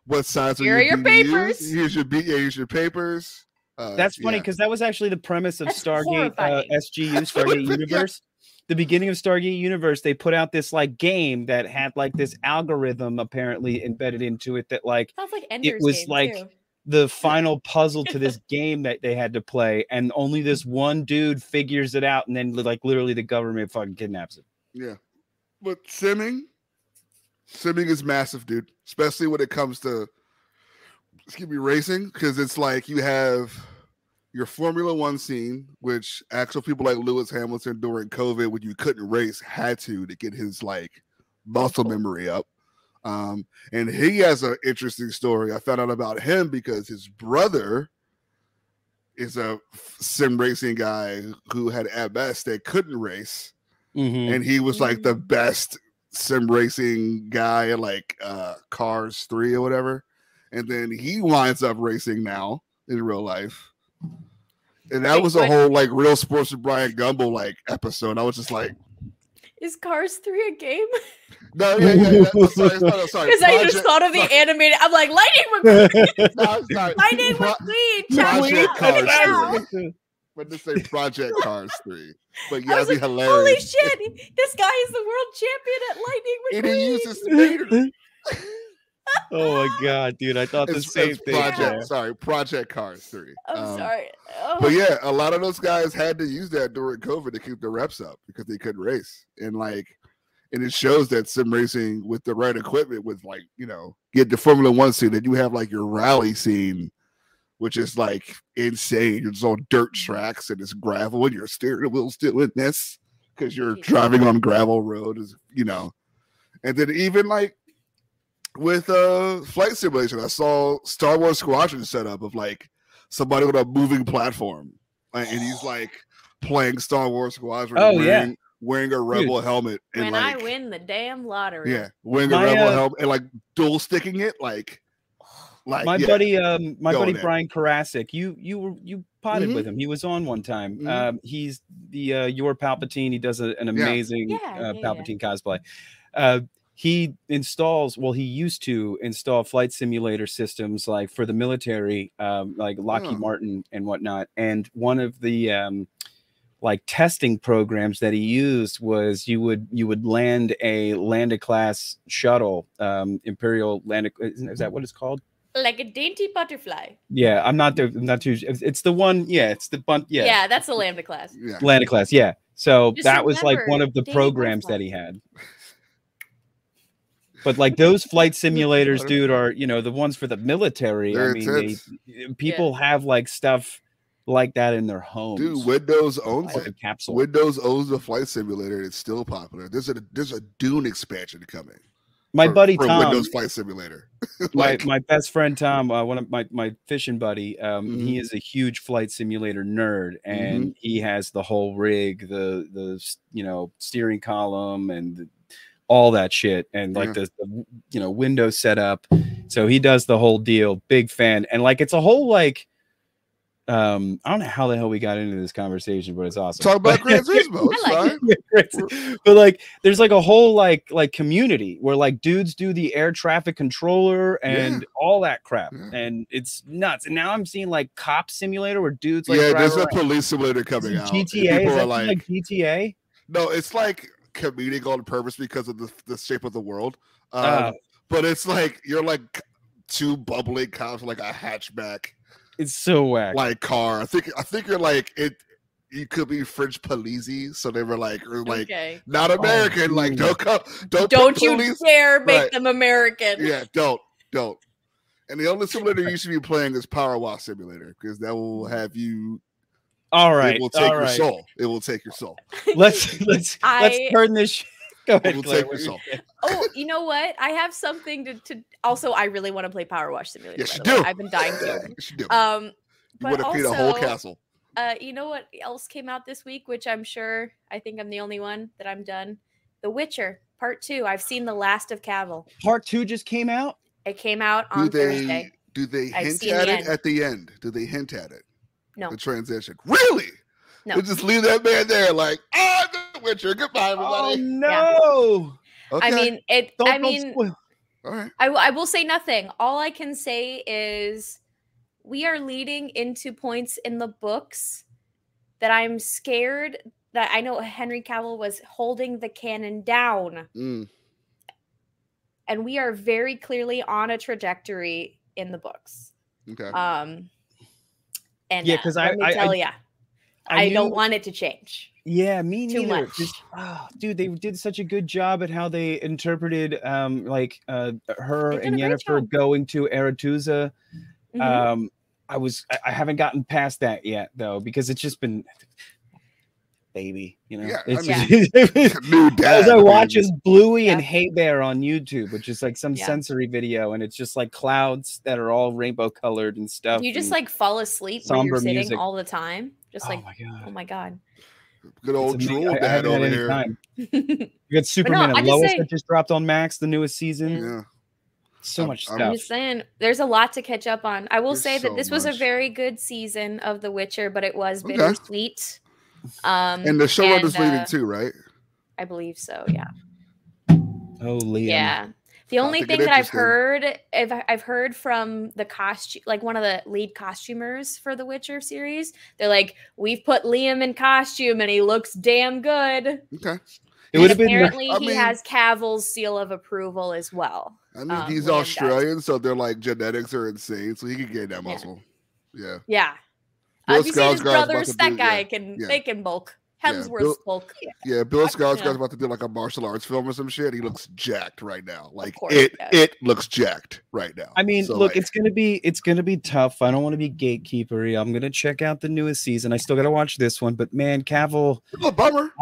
what size Here are your being papers. used? Here's your papers. That's funny because that was actually the premise of That's Stargate horrifying. SGU, Stargate Universe. The beginning of Stargate Universe, they put out this like game that had like this algorithm apparently embedded into it that like Sounds like Ender's it was Game, like too. the final puzzle to this game that they had to play, and only this one dude figures it out, and then like literally the government fucking kidnaps it. Yeah, but simming is massive, dude. Especially when it comes to racing, because it's like you have your Formula One scene, which actual people like Lewis Hamilton during COVID, when you couldn't race, had to get his like muscle memory up. And he has an interesting story. I found out about him because his brother is a sim racing guy who had MS that couldn't race. Mm-hmm. And he was like the best sim racing guy in like Cars 3 or whatever. And then he winds up racing now in real life. And that was a whole like Real Sports with Brian Gumble like episode. I was just like, is Cars 3 a game? No, yeah. No, sorry. Because I just thought of the animated. I'm like, Lightning McQueen. No, Lightning McQueen. Project Cars Cars 3. But this say Project Cars 3. But I yeah, was that'd be like, hilarious. holy shit! This guy is the world champion at Lightning McQueen. And he uses the Oh my god, dude! I thought the same thing. Project Cars 3. I'm sorry. Oh. But yeah, a lot of those guys had to use that during COVID to keep their reps up because they couldn't race. And it shows that sim racing with the right equipment, with like, get the Formula One scene, that you have like your rally scene, which is like insane. It's on dirt tracks and it's gravel and your steering wheel's still in this because you're driving on gravel road, and then even like with flight simulation, I saw Star Wars Squadron set up of like somebody with a moving platform, and he's like playing Star Wars Squadron. Wearing a rebel helmet. And when I win the damn lottery. Yeah, wearing a rebel helmet and like dual sticking it, like my buddy Brian Karasik. You potted with him. He was on one time. He's the your Palpatine. He does an amazing Palpatine cosplay. He used to install flight simulator systems like for the military, like Lockheed Martin and whatnot. And one of the like testing programs that he used was you would land a Lambda class shuttle, Imperial Lambda. Is that what it's called? Like a dainty butterfly. Yeah, I'm not too. It's the one. Yeah, it's the bun. Yeah, yeah, that's the Lambda class. Yeah. Lambda class. Yeah. So Just that was like one of the programs that he had. But like those flight simulators, dude, are the ones for the military. They're I mean, people have like stuff like that in their homes. Dude, Windows owns like it. A capsule. Windows owns the flight simulator. It's still popular. There's a Dune expansion coming. My buddy Tom, Windows Flight Simulator. my best friend Tom, one of my fishing buddy, he is a huge flight simulator nerd, and he has the whole rig, the steering column and all that shit, and like the Windows setup. So he does the whole deal. Big fan, and like it's a whole like. I don't know how the hell we got into this conversation, but it's awesome. Talk about Gran Turismo. It's fine. But like, there's like a whole like community where like dudes do the air traffic controller and all that crap, and it's nuts. And now I'm seeing like cop simulator where dudes like there's a police simulator coming out. GTA is that like GTA? No, it's like comedic on purpose because of the shape of the world. But it's like you're like two bubbling cops with like a hatchback It's so whack. like car. I think you're like it. You could be French police, so they were like Okay. not American. Oh, like dude. don't Don't put you police. dare make Right. them American. Yeah, don't. And the only simulator you should be playing is Power Wash Simulator because that will have you. All right. It will take all your right. soul. It will take your soul. Let's turn this. Go It ahead, will Claire. take your soul. Oh, you know what? I have something to also I really want to play Power Wash Simulator. Yes, by you the way. do. I've been dying to. You should do. Um You but want to clean a whole also, castle. you know what else came out this week, which I think I'm the only one that I'm done. The Witcher Part 2. I've seen The Last of Cavill. Part 2 just came out. It came out on Thursday. Do they I've hint seen at the it end. at the end? Do they hint at it? No. The transition. Really? No. They just leave that man there like, oh, the Witcher. Goodbye, Oh everybody. no! Okay. I mean it Don't spoil. all right. I will say nothing. All I can say is we are leading into points in the books that I'm scared that I know Henry Cavill was holding the canon down. Mm. And we are very clearly on a trajectory in the books. Okay. And Yeah, 'cause let me tell ya, I don't want it to change. Yeah, me Too neither. much. Just, dude, they did such a good job at how they interpreted her They did and a great Yennefer job. going to Aretusa. Mhm. I haven't gotten past that yet though, because it's just been baby, you know. Yeah, It's I just- New dad. as I I mean, watch is Bluey and Yeah. Hey Bear on YouTube, which is like some Yeah. sensory video, and it's just like clouds that are all rainbow colored and stuff. You just and- like fall asleep where you're somber sitting music. all the time. Just oh like, my god, oh my God. Good old It's amazing. drool I dad haven't had over any here. time. You got Superman I and just Lois say- that just dropped on Max, the newest season. Yeah. Yeah. So I'm- much I'm stuff. I'm just saying, there's a lot to catch up on. I will There's say that so this was a much. very good season of The Witcher, but it was Okay. bittersweet. And the showrunner's and, leaving too, right? I believe so. Yeah. Oh, Liam. Yeah. The only Topic thing and that I've interesting. heard, I've heard from the costume, like one of the lead costumers for the Witcher series, they're like, "We've put Liam in costume, and he looks damn good." Okay. It would have been. Apparently, I he mean- has Cavill's seal of approval as well. I mean, he's Liam does. Australian, so their like genetics are insane, so he can gain that Yeah. muscle. Yeah. Yeah. Bill Have you seen his Skarsgård's brothers? about to That do- guy yeah, can yeah. they can bulk. Yeah, Hemsworth's bulk. Yeah, Bill Skarsgård's Yeah. about to do like a martial arts film or some shit. He looks jacked right now. Like course he does. it looks jacked right now. I mean, So, look, like, it's gonna be tough. I don't want to be gatekeepery. I'm gonna check out the newest season. I still gotta watch this one, but man, Cavill, it's a bummer.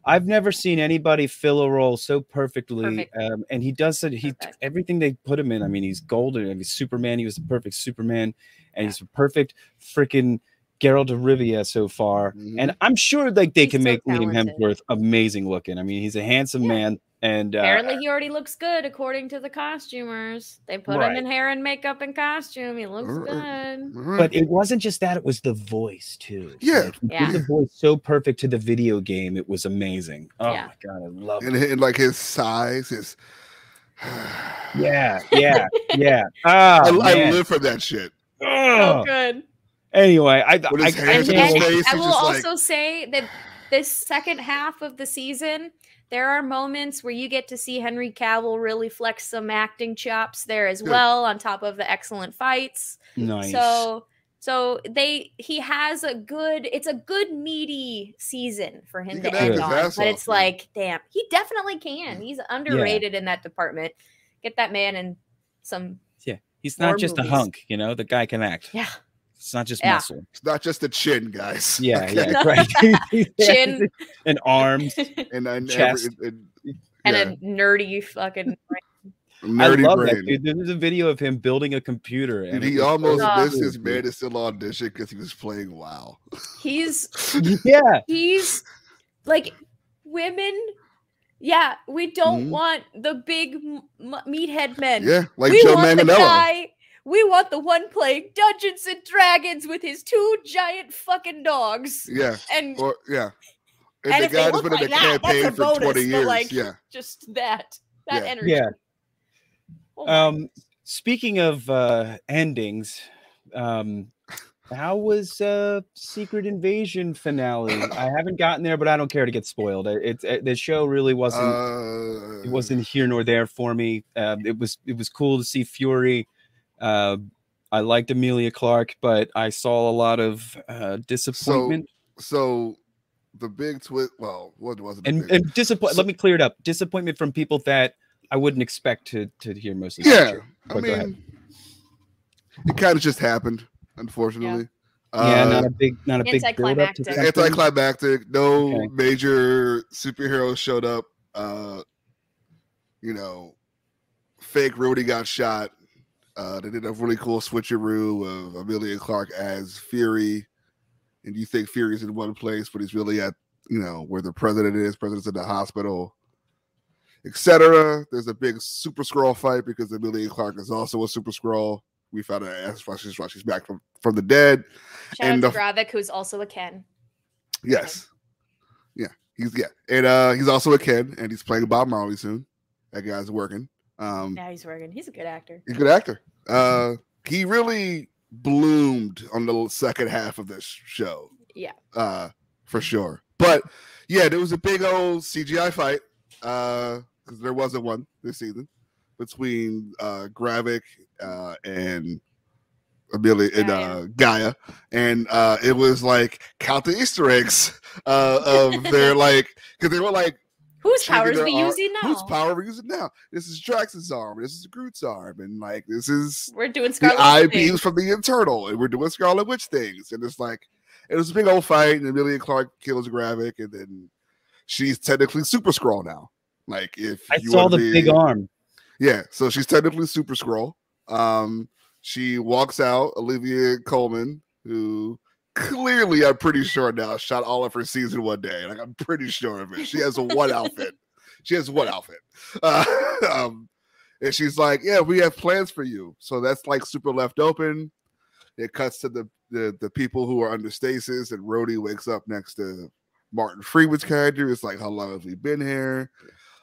I've never seen anybody fill a role so perfectly. Perfect. And he does it. Perfect. Everything they put him in. I mean, he's golden. I mean, Superman. He was the perfect Superman, and he's a perfect freaking Geralt of Rivia so far. Mhm. And I'm sure like they He's can so make Liam talented. Hemsworth amazing looking. I mean, he's a handsome Yeah. man, and Apparently, he already looks good according to the costumers. They put him Right. in hair and makeup and costume. He looks Alright. good. All right. but it wasn't just that; it was the voice too. Yeah. Like, he Yeah. did the voice so perfect to the video game. It was amazing. Oh Yeah. my god, I love it. and like his size, his Yeah, yeah, yeah. Ah, I man. live for that shit. So Ugh. good. Anyway, With his I hands in can't his wait. face, I he's will just like- also say that this second half of the season, there are moments where you get to see Henry Cavill really flex some acting chops there as Good. well, on top of the excellent fights. Nice. So he has it's a good meaty season for him He to can act end his on. ass But off, it's man. like, damn, he definitely can. He's underrated in that department. Get that man in some He's more not just movies. a hunk, you know. The guy can act. yeah. It's not just Yeah. muscle. It's not just the chin, guys. Yeah, Okay? yeah, right. Chin. and arms. And Chest. and And yeah, a nerdy fucking nerdy I love brain. that dude. There's a video of him building a computer, and Dude, it he was almost so missed his cool, dude. Madison audition because he was playing WoW. he's Yeah, he's like women. Yeah, we don't Mhm. want the big meathead men. Yeah, like we Joe want the Manganiello. guy. We want the one playing Dungeons and Dragons with his two giant fucking dogs. Yeah, And or yeah. And And, the if they guy that's look been in like the that, that's campaign a for bonus, 20 but, years. like, Yeah. just that Yeah. energy. yeah. Oh my. Speaking of endings, how was Secret Invasion finale? I haven't gotten there, but I don't care to get spoiled. The show really wasn't. It wasn't here nor there for me. It was cool to see Fury I liked Amelia Clark, but I saw a lot of disappointment. So the big twist. Well, what wasn't and disappointment. Let me clear it up. Disappointment from people that I wouldn't expect to hear mostly. Yeah, but I mean, it kind of just happened, unfortunately. Yeah, not a big build up to something. Anticlimactic. No major superheroes showed up. Fake Rhodey got shot. They did a really cool switcheroo of Amelia Clark as Fury, and you think Fury's in one place, but he's really at where the president is. President's in the hospital, etc. There's a big Super Skrull fight because Amelia Clark is also a Super Skrull. We found out that's why she's back from the dead. Shout out to Gravik, who's also a Ken. Yes, he's also a Ken, and he's playing Bob Marley soon. That guy's working. Yeah, he's working. He's a good actor. He's a good actor. He really bloomed on the second half of this show. Yeah. For sure. But yeah, there was a big old CGI fight. Because there wasn't one this season between Gravik and Amelia and Gaia. And it was like count the Easter eggs of their because they were like, whose power are we using now? Whose power are we using now? This is Drax's arm. This is Groot's arm. And this is we're doing Scarlet the eye beams from the Eternal. And we're doing Scarlet Witch things. And it's like it was a big old fight. And Amelia Clark kills Gravik. And then she's technically Super Skrull now. If I saw the big arm. Yeah, so she's technically Super Skrull. She walks out, Olivia Colman, who clearly, I'm pretty sure now, shot all of her season one day. I'm pretty sure of it. She has one outfit. And she's like, yeah, we have plans for you. So that's super left open. It cuts to the people who are under stasis, and Rhodey wakes up next to Martin Freeman's character. It's like, how long have we been here?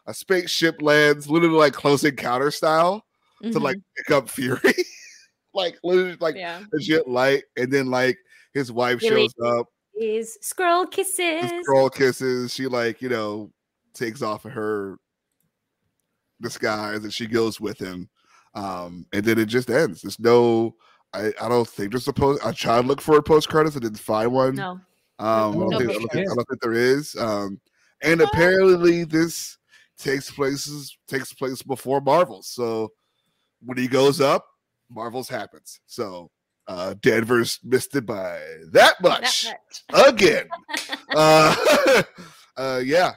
A spaceship lands, literally Close Encounter style, to pick up Fury. Literally legit light. And then his wife shows up. Is Skrull kisses. She takes off her disguise and she goes with him. And then it just ends. There's no I don't think there's I tried to look for a post credits. I didn't find one. No. I don't think there is. And apparently this takes place before Marvels. So when he goes up, Marvels happens. So Danvers missed it by that much. Again. Yeah.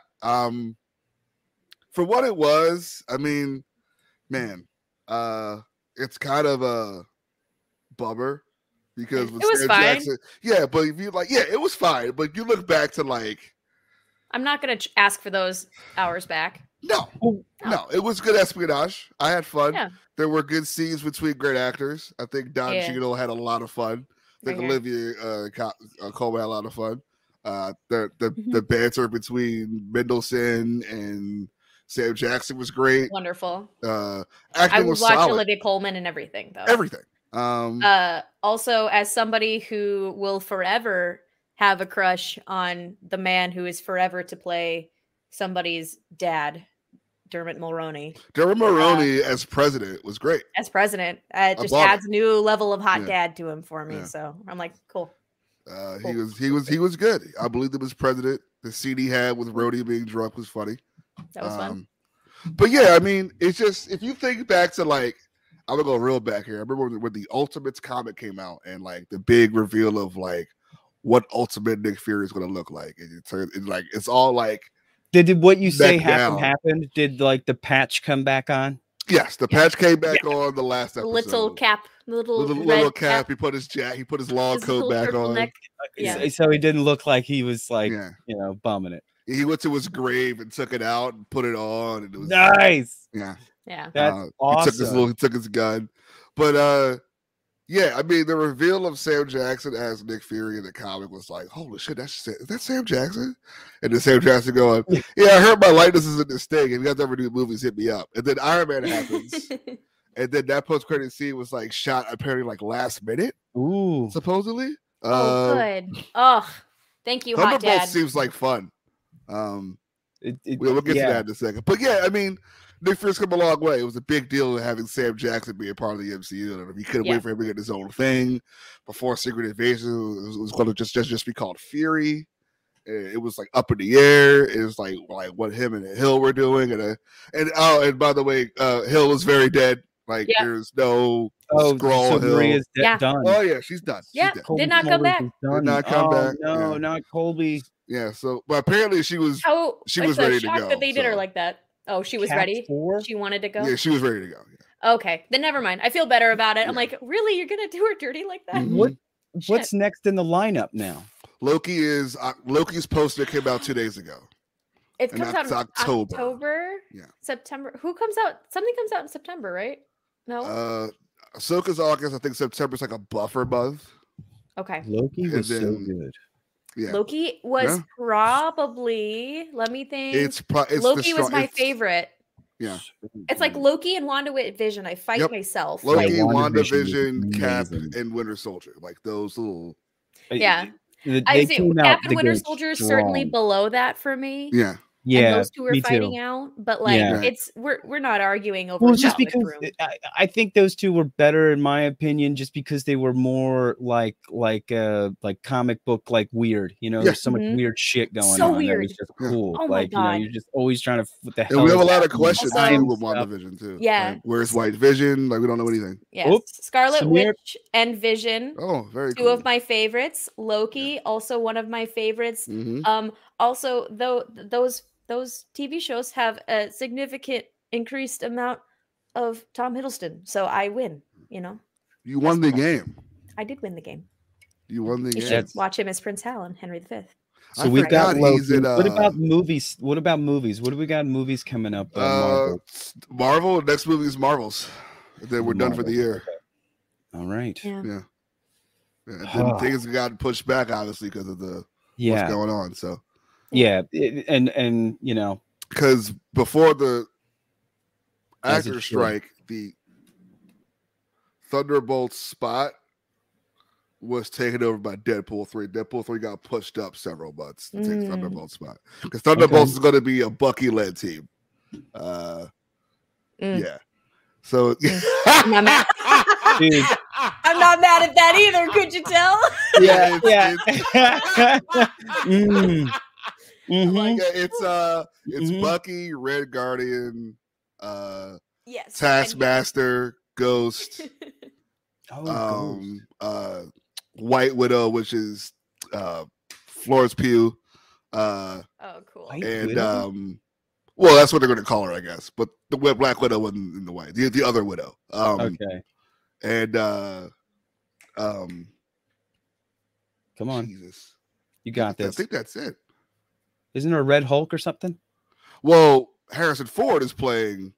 For what it was, I mean, man, it's kind of a bummer because with Sam Jackson, but if you it was fine. But you look back to I'm not gonna ask for those hours back. No, it was good espionage. I had fun. Yeah. There were good scenes between great actors. I think Don Cheadle had a lot of fun. I think Olivia Colman had a lot of fun. The banter between Mendelsohn and Sam Jackson was great. Wonderful. Acting was solid. I would watch Olivia Colman and everything, though. Everything. Also, as somebody who will forever have a crush on the man who is forever to play somebody's dad, Dermot Mulroney. Dermot Mulroney as president was great. As president, just adds a new level of hot dad to him for me. Yeah. So I'm like, cool. He was good. I believe it was president. The scene he had with Rhodey being drunk was funny. That was fun. But yeah, I mean, it's just if you think back to I'm gonna go real back here. I remember when the Ultimates comic came out and the big reveal of what Ultimate Nick Fury is gonna look like. And it's all Did what you say happened? Did the patch come back on? Yes, the patch came back on the last episode. Little cap. Little cap. He put his long coat back on. Neck. Yeah. So he didn't look like he was bumming it. He went to his grave and took it out and put it on. And it was nice. Yeah. That's awesome. He took his gun. But yeah, I mean the reveal of Sam Jackson as Nick Fury in the comic was holy shit, is that Sam Jackson? And then Sam Jackson going, yeah, I heard my likeness is in this thing. If you guys ever do movies, hit me up. And then Iron Man happens. And then that post-credit scene was shot apparently last minute. Ooh. Supposedly. Good. Oh, thank you, Hot Dad. Seems like fun. We'll get to that in a second. But yeah, I mean, Nick Fury's come a long way. It was a big deal having Sam Jackson be a part of the MCU. And he couldn't wait for him to get his own thing. Before Secret Invasion, it was going to just be called Fury. It was like up in the air. It was like what him and Hill were doing, and by the way, Hill was very dead. Like there's no scroll. So Hill. Maria's done. Oh yeah, she's done. Yeah, she's did not come back. Did not come back. No, Yeah. not Colby. Yeah. So, but apparently she was. She was it's ready a to shock go. that they did her like that. Oh, she was Cat ready. 4? She wanted to go. Yeah, she was ready to go. Yeah. Okay, then never mind. I feel better about it. I'm like, really? You're gonna do her dirty like that? Mhm. What's next in the lineup now? Loki's poster came out 2 days ago. It And comes out in that's October. Yeah. September. Who comes out? Something comes out in September, right? No. Ahsoka's August. I think September's like a buffer month. Okay. Loki was so good. Yeah. Loki was probably. Let me think. It's Loki was my favorite. Yeah. It's like Loki and WandaVision. I fight myself. Loki, Yeah, WandaVision, Cap, amazing. and Winter Soldier. Like those little. Yeah. They I see came out Cap the and Winter gate Soldier is strong. certainly below that for me. Yeah. Yeah, and those two are me fighting too. out, but like it's we're not arguing over. Well, just Atomic because Room. I think those two were better in my opinion, just because they were more like comic book weird. You know, there's so much weird shit going So on. weird. That was just cool. Oh my God. You're just always trying to what the hell. And we have a is lot of happening? questions Also- too with WandaVision too. Yeah. Like, where's White Vision? Like we don't know anything. Yes, Oops. Scarlet Samir- Witch and Vision. Oh, very Two cool. of my favorites. Loki, also one of my favorites. Mhm. Also, though those TV shows have a significant increased amount of Tom Hiddleston, so I win. You know, You won the game. I did win the game. You won the You game. should watch him as Prince Hal and Henry V. So we've got forgot he's Loki. in, What about movies? What about movies? What do we got movies coming up? Marvel. Next movie is Marvels. Then we're done for the year. All right. Yeah. And then things got pushed back, obviously, because of the what's going on. So and you know, because before the As it actor should. strike, the Thunderbolt spot was taken over by Deadpool 3. Deadpool 3 got pushed up several months to take Thunderbolt spot. Because Thunderbolts is going to be a Bucky-led team. Yeah. So I'm not mad. dude. I'm not mad at that either. Could you tell? Yeah. It's Bucky, Red Guardian, Yes. Taskmaster, Ghost, White Widow, which is Florence Pugh, Oh, cool. and well, that's what they're going to call her, I guess. But the Black Widow wasn't in the white, the other Widow. Okay. And Come on. Jesus, You got I this. think that's it. Isn't there a Red Hulk or something? Well, Harrison Ford is playing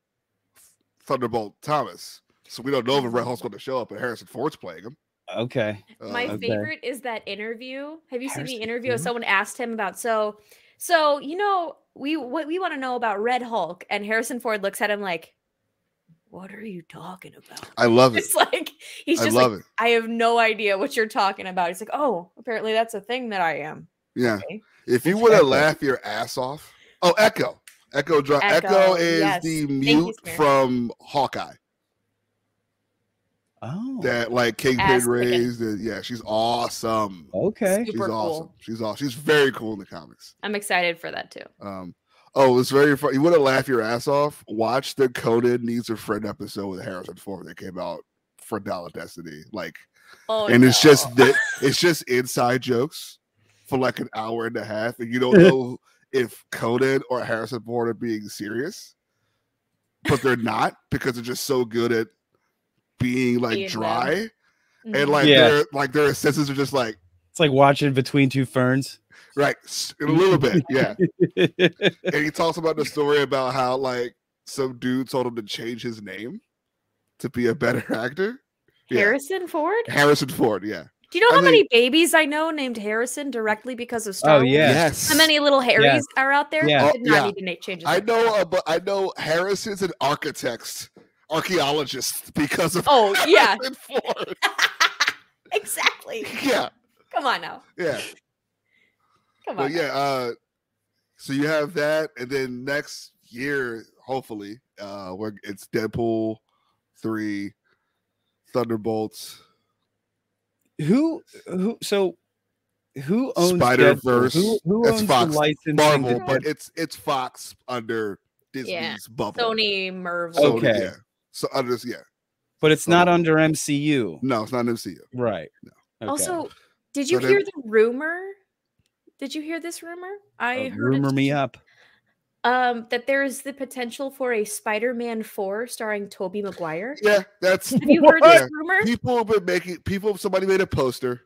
Thunderbolt Thomas, so we don't know if Red Hulk's going to show up, but Harrison Ford's playing him. Okay. My favorite is that interview. Have you seen Harrison the interview? Ford? Someone asked him about so you know what we want to know about Red Hulk, and Harrison Ford looks at him like, "What are you talking about?" I love it. It's like he's I just love like, it. "I have no idea what you're talking about." He's like, "Oh, apparently that's a thing that I am." Yeah. Okay. If you What's would have Echo? laughed your ass off. Oh, Echo. Echo is yes. the Thank you, mute Samir. from Hawkeye Oh. that like Kingpin Ass raised. And, yeah, she's awesome. Okay. Super She's awesome. cool. She's awesome. She's very cool in the comics. I'm excited for that too. It's very fun. You would have laughed your ass off. Watch the Conan Needs a Friend episode with Harrison Ford that came out for Dollar Destiny. Like, Oh, and no. it's just inside jokes for like an hour and a half, and you don't know if Conan or Harrison Ford are being serious, but they're not because they're just so good at being like Being dry Mhm. and like Yeah. their senses are just like It's like watching Between Two Ferns. right a little bit, yeah. And he talks about the story about how like some dude told him to change his name to be a better actor. Yeah. Harrison Ford? Harrison Ford, yeah. Do you know I how many mean- babies I know named Harrison directly because of Star Oh Wars? yeah. Yes. How many little Harrys are out there? Yeah. Did not Oh, need to change his I name. know, but I know Harrison's an archaeologist because of Oh, yeah. Harrison Ford. Exactly. Yeah, Come on now. yeah. Come But on. yeah, so you have that, and then next year, hopefully. It's Deadpool 3, Thunderbolts, So who owns Spider-Verse. Deadpool? Who That's owns Fox, the licensing? Marvel, to but Deadpool? it's Fox under Disney's bubble. Sony Marvel. Sony, Okay. yeah. So under But it's not under MCU. No, it's not MCU. Right. No. Okay. Also, did you So hear the rumor? Did you hear this rumor? I heard rumor it. me up. That there is the potential for a Spider-Man 4 starring Tobey Maguire. Yeah, that's. Have you heard this rumor? Somebody made a poster,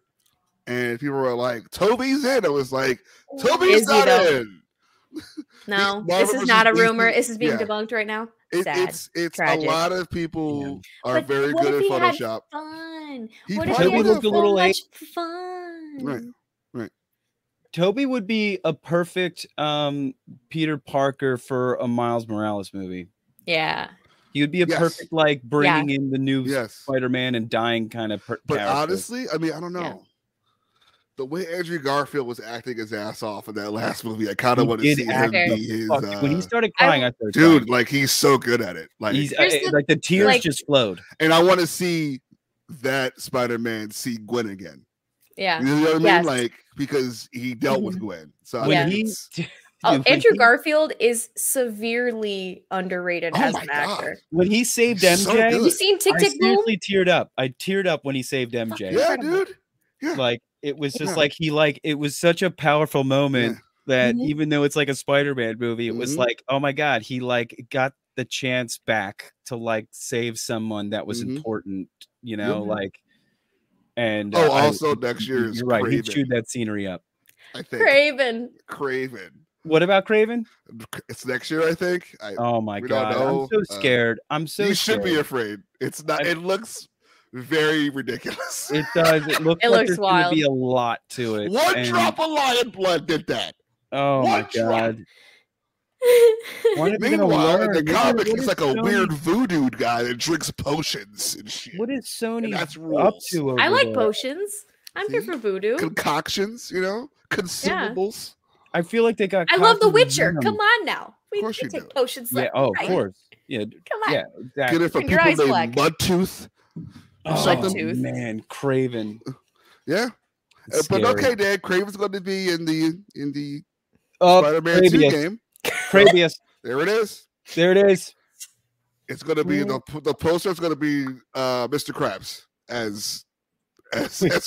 and people were like, "Toby's in." It was like, "Toby's Is he, not though? in." No, Marvel this is versus not a DC, rumor. This is being yeah. debunked right now. Sad. It's Tragic. a lot of people are But very what good if at he had Photoshop. fun? He What if probably he had would've. Looked a little so much late. fun? Right. Toby would be a perfect Peter Parker for a Miles Morales movie. Yeah. He would be a Yes. perfect like bringing in the new Yes. Spider-Man and dying kind of But character. honestly, I mean, I don't know. Yeah. The way Andrew Garfield was acting his ass off in that last movie, I kind of He want to did see him act be his. Fuck, when he started crying, I started Dude, crying. like he's so good at it. Like, He's Here's the- like the tears like- just flowed. and I want to see that Spider-Man see Gwen again. Yeah. You know what I mean? Yes. Like, because he dealt with Gwen. So I When think he, it's- Oh, when Andrew he- Garfield is severely underrated Oh as my an God. actor. when he saved He's so MJ, Have you good. seen Tick I Tick Boom? seriously teared up. I teared up when he saved MJ. yeah, incredible. dude. Yeah. Like it was just Yeah. like it was such a powerful moment that Mhm. even though it's like a Spider-Man movie, it was Mhm. like, oh my God, he like got the chance back to like save someone that was Mhm. important, you know, Yep. like. And Also next year is you're right. He Kraven. chewed that scenery up. I think Craven. Craven. What about Craven? It's next year, I think. Oh my we don't God, know. I'm so scared. I'm so. You should be scared. afraid. It's not. It looks very ridiculous. It does. It looks It like looks there's going to wild. be a lot to it. One and- drop of lion blood did that. Oh my One drop. God. When are they gonna Meanwhile, in learn? the What is- comic, what he's is like a Sony- weird voodoo guy that drinks potions and shit. What is Sony that's up rules. to over I like there? potions. I'm here See? for voodoo. Concoctions, consumables. I feel like they got. I love The copied Witcher. Venom. Come on now. We course you take do. potions. Yeah. left Oh, and of right. course. Yeah. Come on. Yeah. Get Exactly. it from Bring your people eyes named black. Mudtooth. Oh something. Tooth. man, Craven. Yeah. It's But scary. okay, Dan, Craven's going to be in the Oh, Spider-Man 2 Crabius. game. Crabius. There it is. There it is. It's going to be the poster is going to be Mr. Krabs as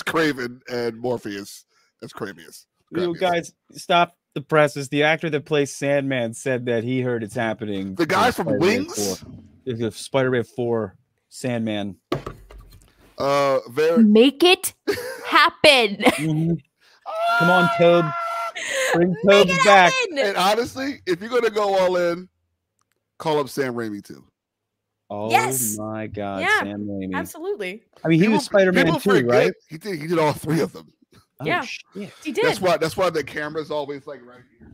Craven and Morpheus as Crabius. You Crabius. guys, stop the presses. The actor that plays Sandman said that he heard it's happening. The guy for from Spider-Man Wings? 4. It's a Spider-Man 4 Sandman. Very Make it happen. Mhm. Come on, Tobe. Bring Make Tobe it back. happen. and honestly, if you're gonna go all in, call up Sam Raimi too. Oh Yes. my God, Yeah, Sam Raimi. Absolutely. I mean, he was Spider-Man people too, forget right? He did all three of them. Oh, Yeah. shit. He did. That's why the camera's always like right here.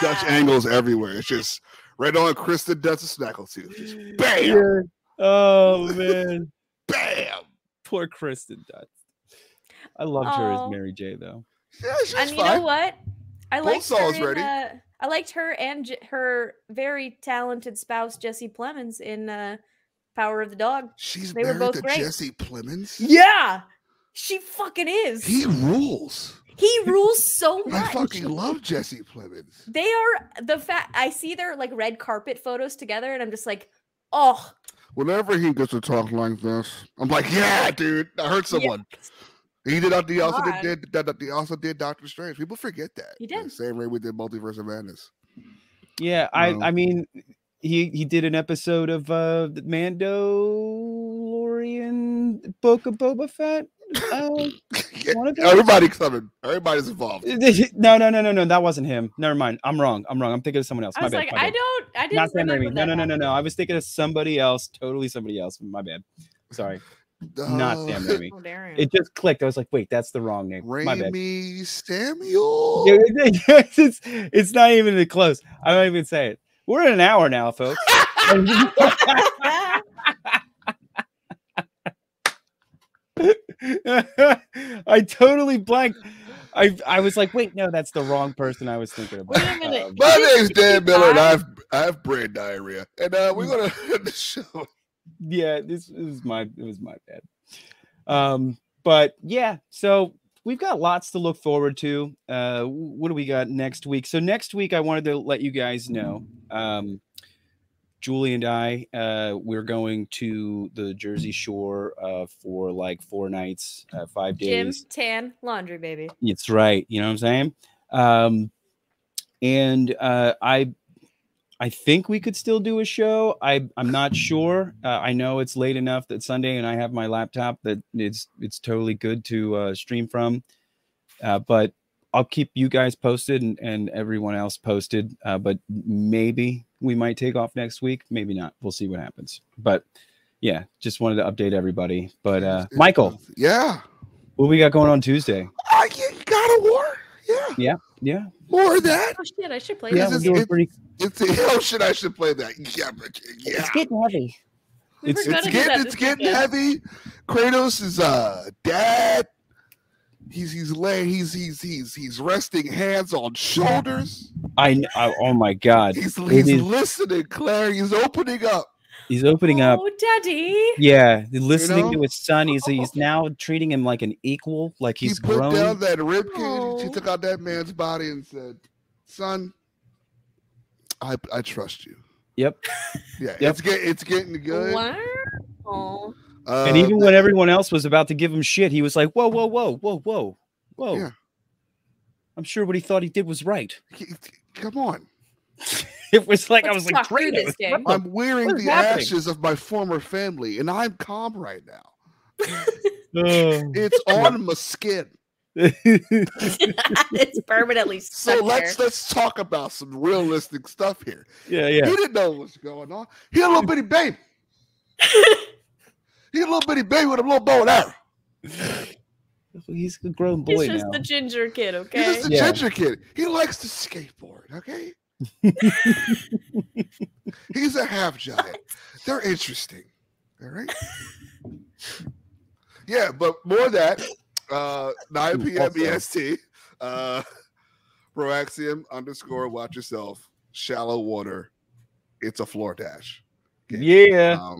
Dutch angles everywhere. It's just right on Kristen Dunst's snaggletooth. Just bam, Yeah. Oh man, bam. poor Kristen Dunst. I loved her Aw. as Mary J. though. Yeah, she's And you fine. know what? I Both liked her. songs In, ready. I liked her and her very talented spouse Jesse Plemons in Power of the Dog. She's They were married both to great. Jesse Plemons. Yeah, she fucking is. He rules. He rules so I much. fucking love Jesse Plemons. They are the fact. I see their like red carpet photos together, and I'm just like, oh, Whenever he gets to talk like this, I'm like, yeah, dude. I heard someone. He did. He also God. did Doctor Strange. People forget that. He did. Same way we did Multiverse of Madness. Yeah, No. I mean, he did an episode of the Mandalorian Book of Boba Fett. One of those? Everybody's coming. Everybody's involved. No, that wasn't him. Never mind. I'm wrong. I'm thinking of someone else. I My was bad. like, my bad. I didn't Not Sam remember Raimi. that No. happening. I was thinking of somebody else. Totally somebody else. My bad. Sorry. Not Sam Raimi. Oh, Darren. It just clicked. I was like, wait, that's the wrong name. My bad. Raimi Samuel. It's not even close. I don't even say it. We're in an hour now, folks. I totally blanked. I was like, wait, no, that's the wrong person I was thinking about. Wait a minute. My name's Dan Miller, and die? I have brain diarrhea, and we're gonna end the show. Yeah, it was my bad. But yeah, so we've got lots to look forward to. What do we got next week? So next week, I wanted to let you guys know. Julie and I, we're going to the Jersey Shore for like 4 nights, 5 Gym, days. tan, laundry, baby. It's right. You know what I'm saying? And I think we could still do a show. I'm not sure. I know it's late enough that Sunday, and I have my laptop that it's totally good to stream from. But I'll keep you guys posted and everyone else posted. But maybe we might take off next week. Maybe not. We'll see what happens. But yeah, just wanted to update everybody. But Michael, yeah, what we got going on Tuesday? You got a war. Yeah. More of that. Oh shit, I should play Yeah, that. we're doing pretty. Oh shit, I should play that. Yeah, It's getting heavy. It's getting heavy. Kratos is dad. He's resting hands on shoulders. Oh my God. He's listening, Claire. He's opening up. He's opening up. Oh, daddy. Yeah, listening You know? to his son. He's now treating him like an equal, like he's He put grown. down that rib cage. Oh. He took out that man's body and said, "Son, I trust you." Yep. Yeah, Yep. it's getting good. Wow. And even when everyone else was about to give him shit, he was like, "Whoa, whoa, whoa, whoa, whoa, whoa." Yeah. I'm sure what he thought he did was right. Come on. It was like Let's I was talk like, through this game. I'm wearing what is the happening? ashes of my former family, and I'm calm right now. Oh. It's on my skin. It's permanently stuck So let's talk about some realistic stuff here. Yeah. He didn't know what's going on. He a little bitty baby. He a little bitty baby with a little bow and arrow. He's a grown boy He's just now. the ginger kid, He's okay? just a Yeah. ginger kid. He likes to skateboard, okay? He's a half giant. They're interesting. All right. Yeah, but more of that. 9 p.m. EST. Proaxium _ watch yourself. Shallow water. It's a floor dash. Yeah.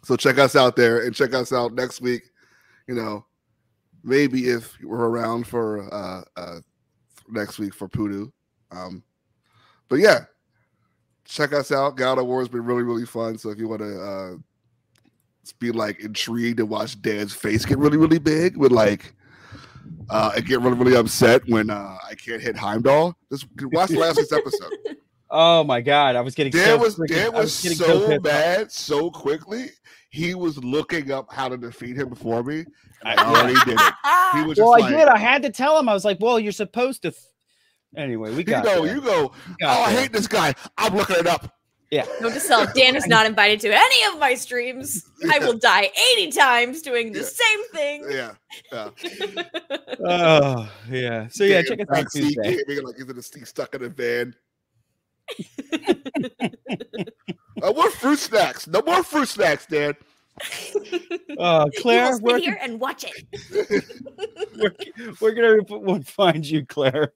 So check us out there and check us out next week. You know, maybe if we're around for next week for Poodoo. But yeah, check us out. God of War has been really, really fun. So if you want to be like intrigued to watch Dan's face get really, really big with like and get really, really upset when I can't hit Heimdall, just watch the last week's episode. Oh my God, I was getting Dan was getting so pissed off. mad so quickly. He was looking up how to defeat him before me. And I- I already did it. He was just Well, I like, did. I had to tell him. I was like, "Well, you're supposed to." Anyway, we got there. you go. We got Oh, I there. hate this guy. I'm looking it up. Yeah. Note to self, Dan is not invited to any of my streams. I will die 80 times doing the Yeah. same thing. Yeah. Oh, yeah. So yeah, check us out Backseat, Tuesday. like he's stuck in a van. More fruit snacks. No more fruit snacks, Dan. Claire, You will sit here and watch it. we're gonna find you, Claire.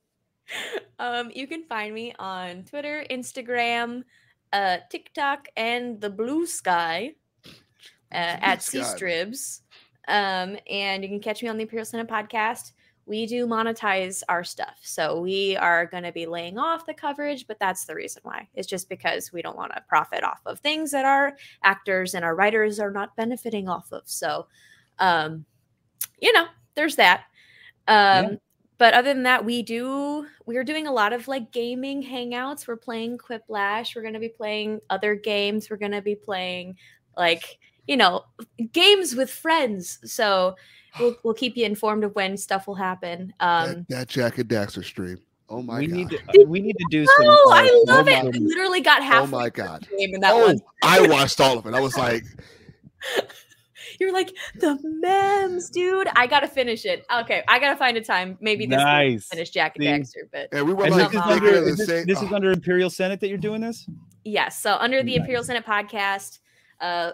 You can find me on Twitter, Instagram, TikTok, and the Blue Sky at Sky. Stribs. And you can catch me on the Imperial Senate podcast. We do monetize our stuff. So we are going to be laying off the coverage, but that's the reason why. It's just because we don't want to profit off of things that our actors and our writers are not benefiting off of. So, there's that. But other than that, we are doing a lot of like gaming hangouts. We're playing Quiplash. We're going to be playing other games. We're going to be playing like, games with friends. So we'll keep you informed of when stuff will happen. That Jack and Daxter stream. Oh my god. We need to do some. Oh, I love it. I some- literally got half. Oh my god. Game in that Oh, one. I watched all of it. I was like, You're like the memes, dude. I gotta finish it. Okay, I gotta find a time. Maybe this week to Nice. finish Jack and See? Daxter. But and we were And like, this is thinking under, of the is this, same- this is under Imperial Senate that you're doing this? yes, so under the Nice. Imperial Senate podcast,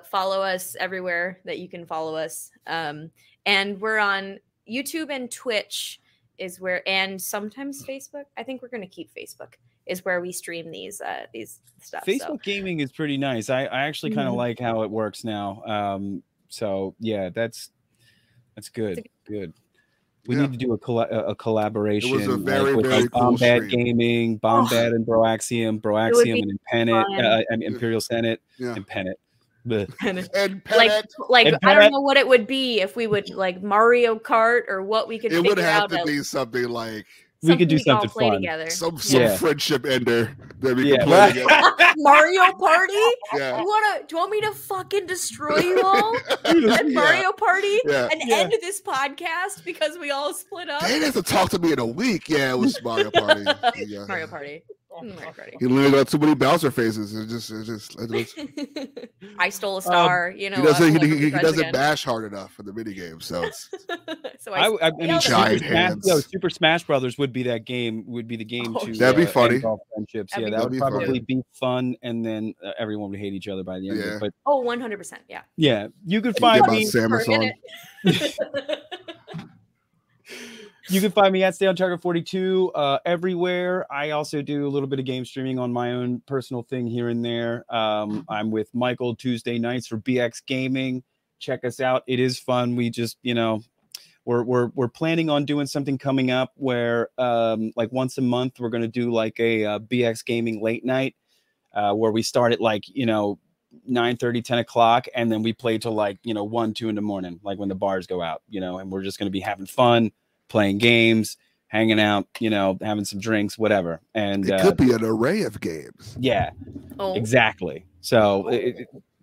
follow us everywhere that you can follow us. And we're on YouTube and Twitch is where, and sometimes Facebook. I think we're going to keep Facebook. Is where we stream these stuff. Facebook gaming is pretty nice. I actually kind of like how it works now. So yeah, that's good. Good. We need to do a collaboration. It was a very, with very cool Bombad stream. Gaming, Bombad and Broaxium, and Pennant, and Imperial Senate, and Pennant. And like and I don't know what it would be if we would like Mario Kart or what we could. It would have out to of, be something like we could do we all something play fun together. some friendship ender that we can play right. together. Mario Party? Yeah. Do you want me to fucking destroy you all at Mario Party and end this podcast because we all split up? They didn't have to talk to me in a week. Yeah, it was Mario Party. Yeah. Mario Party. Mario Party. He literally got too many Bowser faces. It just I stole a star. You know, he doesn't bash hard enough for the mini game. So it's so I mean, giant hands. Super Smash Brothers would be that game. Would be the game to that'd be funny. end all friendships. That would probably be fun, and then everyone would hate each other by the end. Of it. But 100%. Yeah. Yeah, you could find me. You can find me at Stay on Target 42 everywhere. I also do a little bit of game streaming on my own personal thing here and there. I'm with Michael Tuesday nights for BX Gaming. Check us out. It is fun. We just, we're planning on doing something coming up where like once a month we're going to do like a BX Gaming late night where we start at like 9:30, 10 o'clock, and then we play till like 1, 2 in the morning, like when the bars go out, and we're just going to be having fun, playing games, hanging out, having some drinks, whatever. And it could be an array of games. Yeah, exactly. So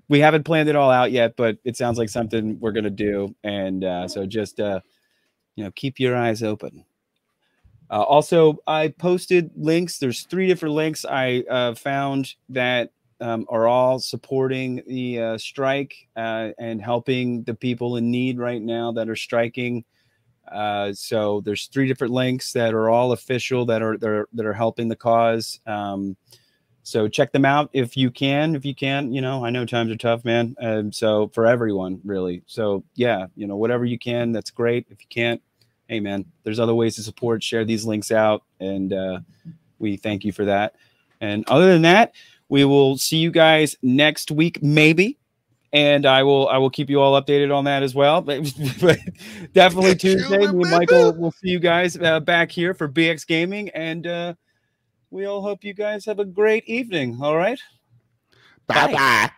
we haven't planned it all out yet, but it sounds like something we're going to do. And so just, keep your eyes open. Also, I posted links. There's 3 different links I found that are all supporting the strike and helping the people in need right now that are striking. So there's 3 different links that are all official that are helping the cause. So check them out if you can. If you can, I know times are tough, man. So for everyone, really. So yeah, whatever you can, that's great. If you can't, hey man, there's other ways to support. Share these links out, and we thank you for that. And other than that, we will see you guys next week, maybe. And I will keep you all updated on that as well. But definitely Tuesday, me and Michael will see you guys back here for BX Gaming. And we all hope you guys have a great evening. All right. Bye-bye.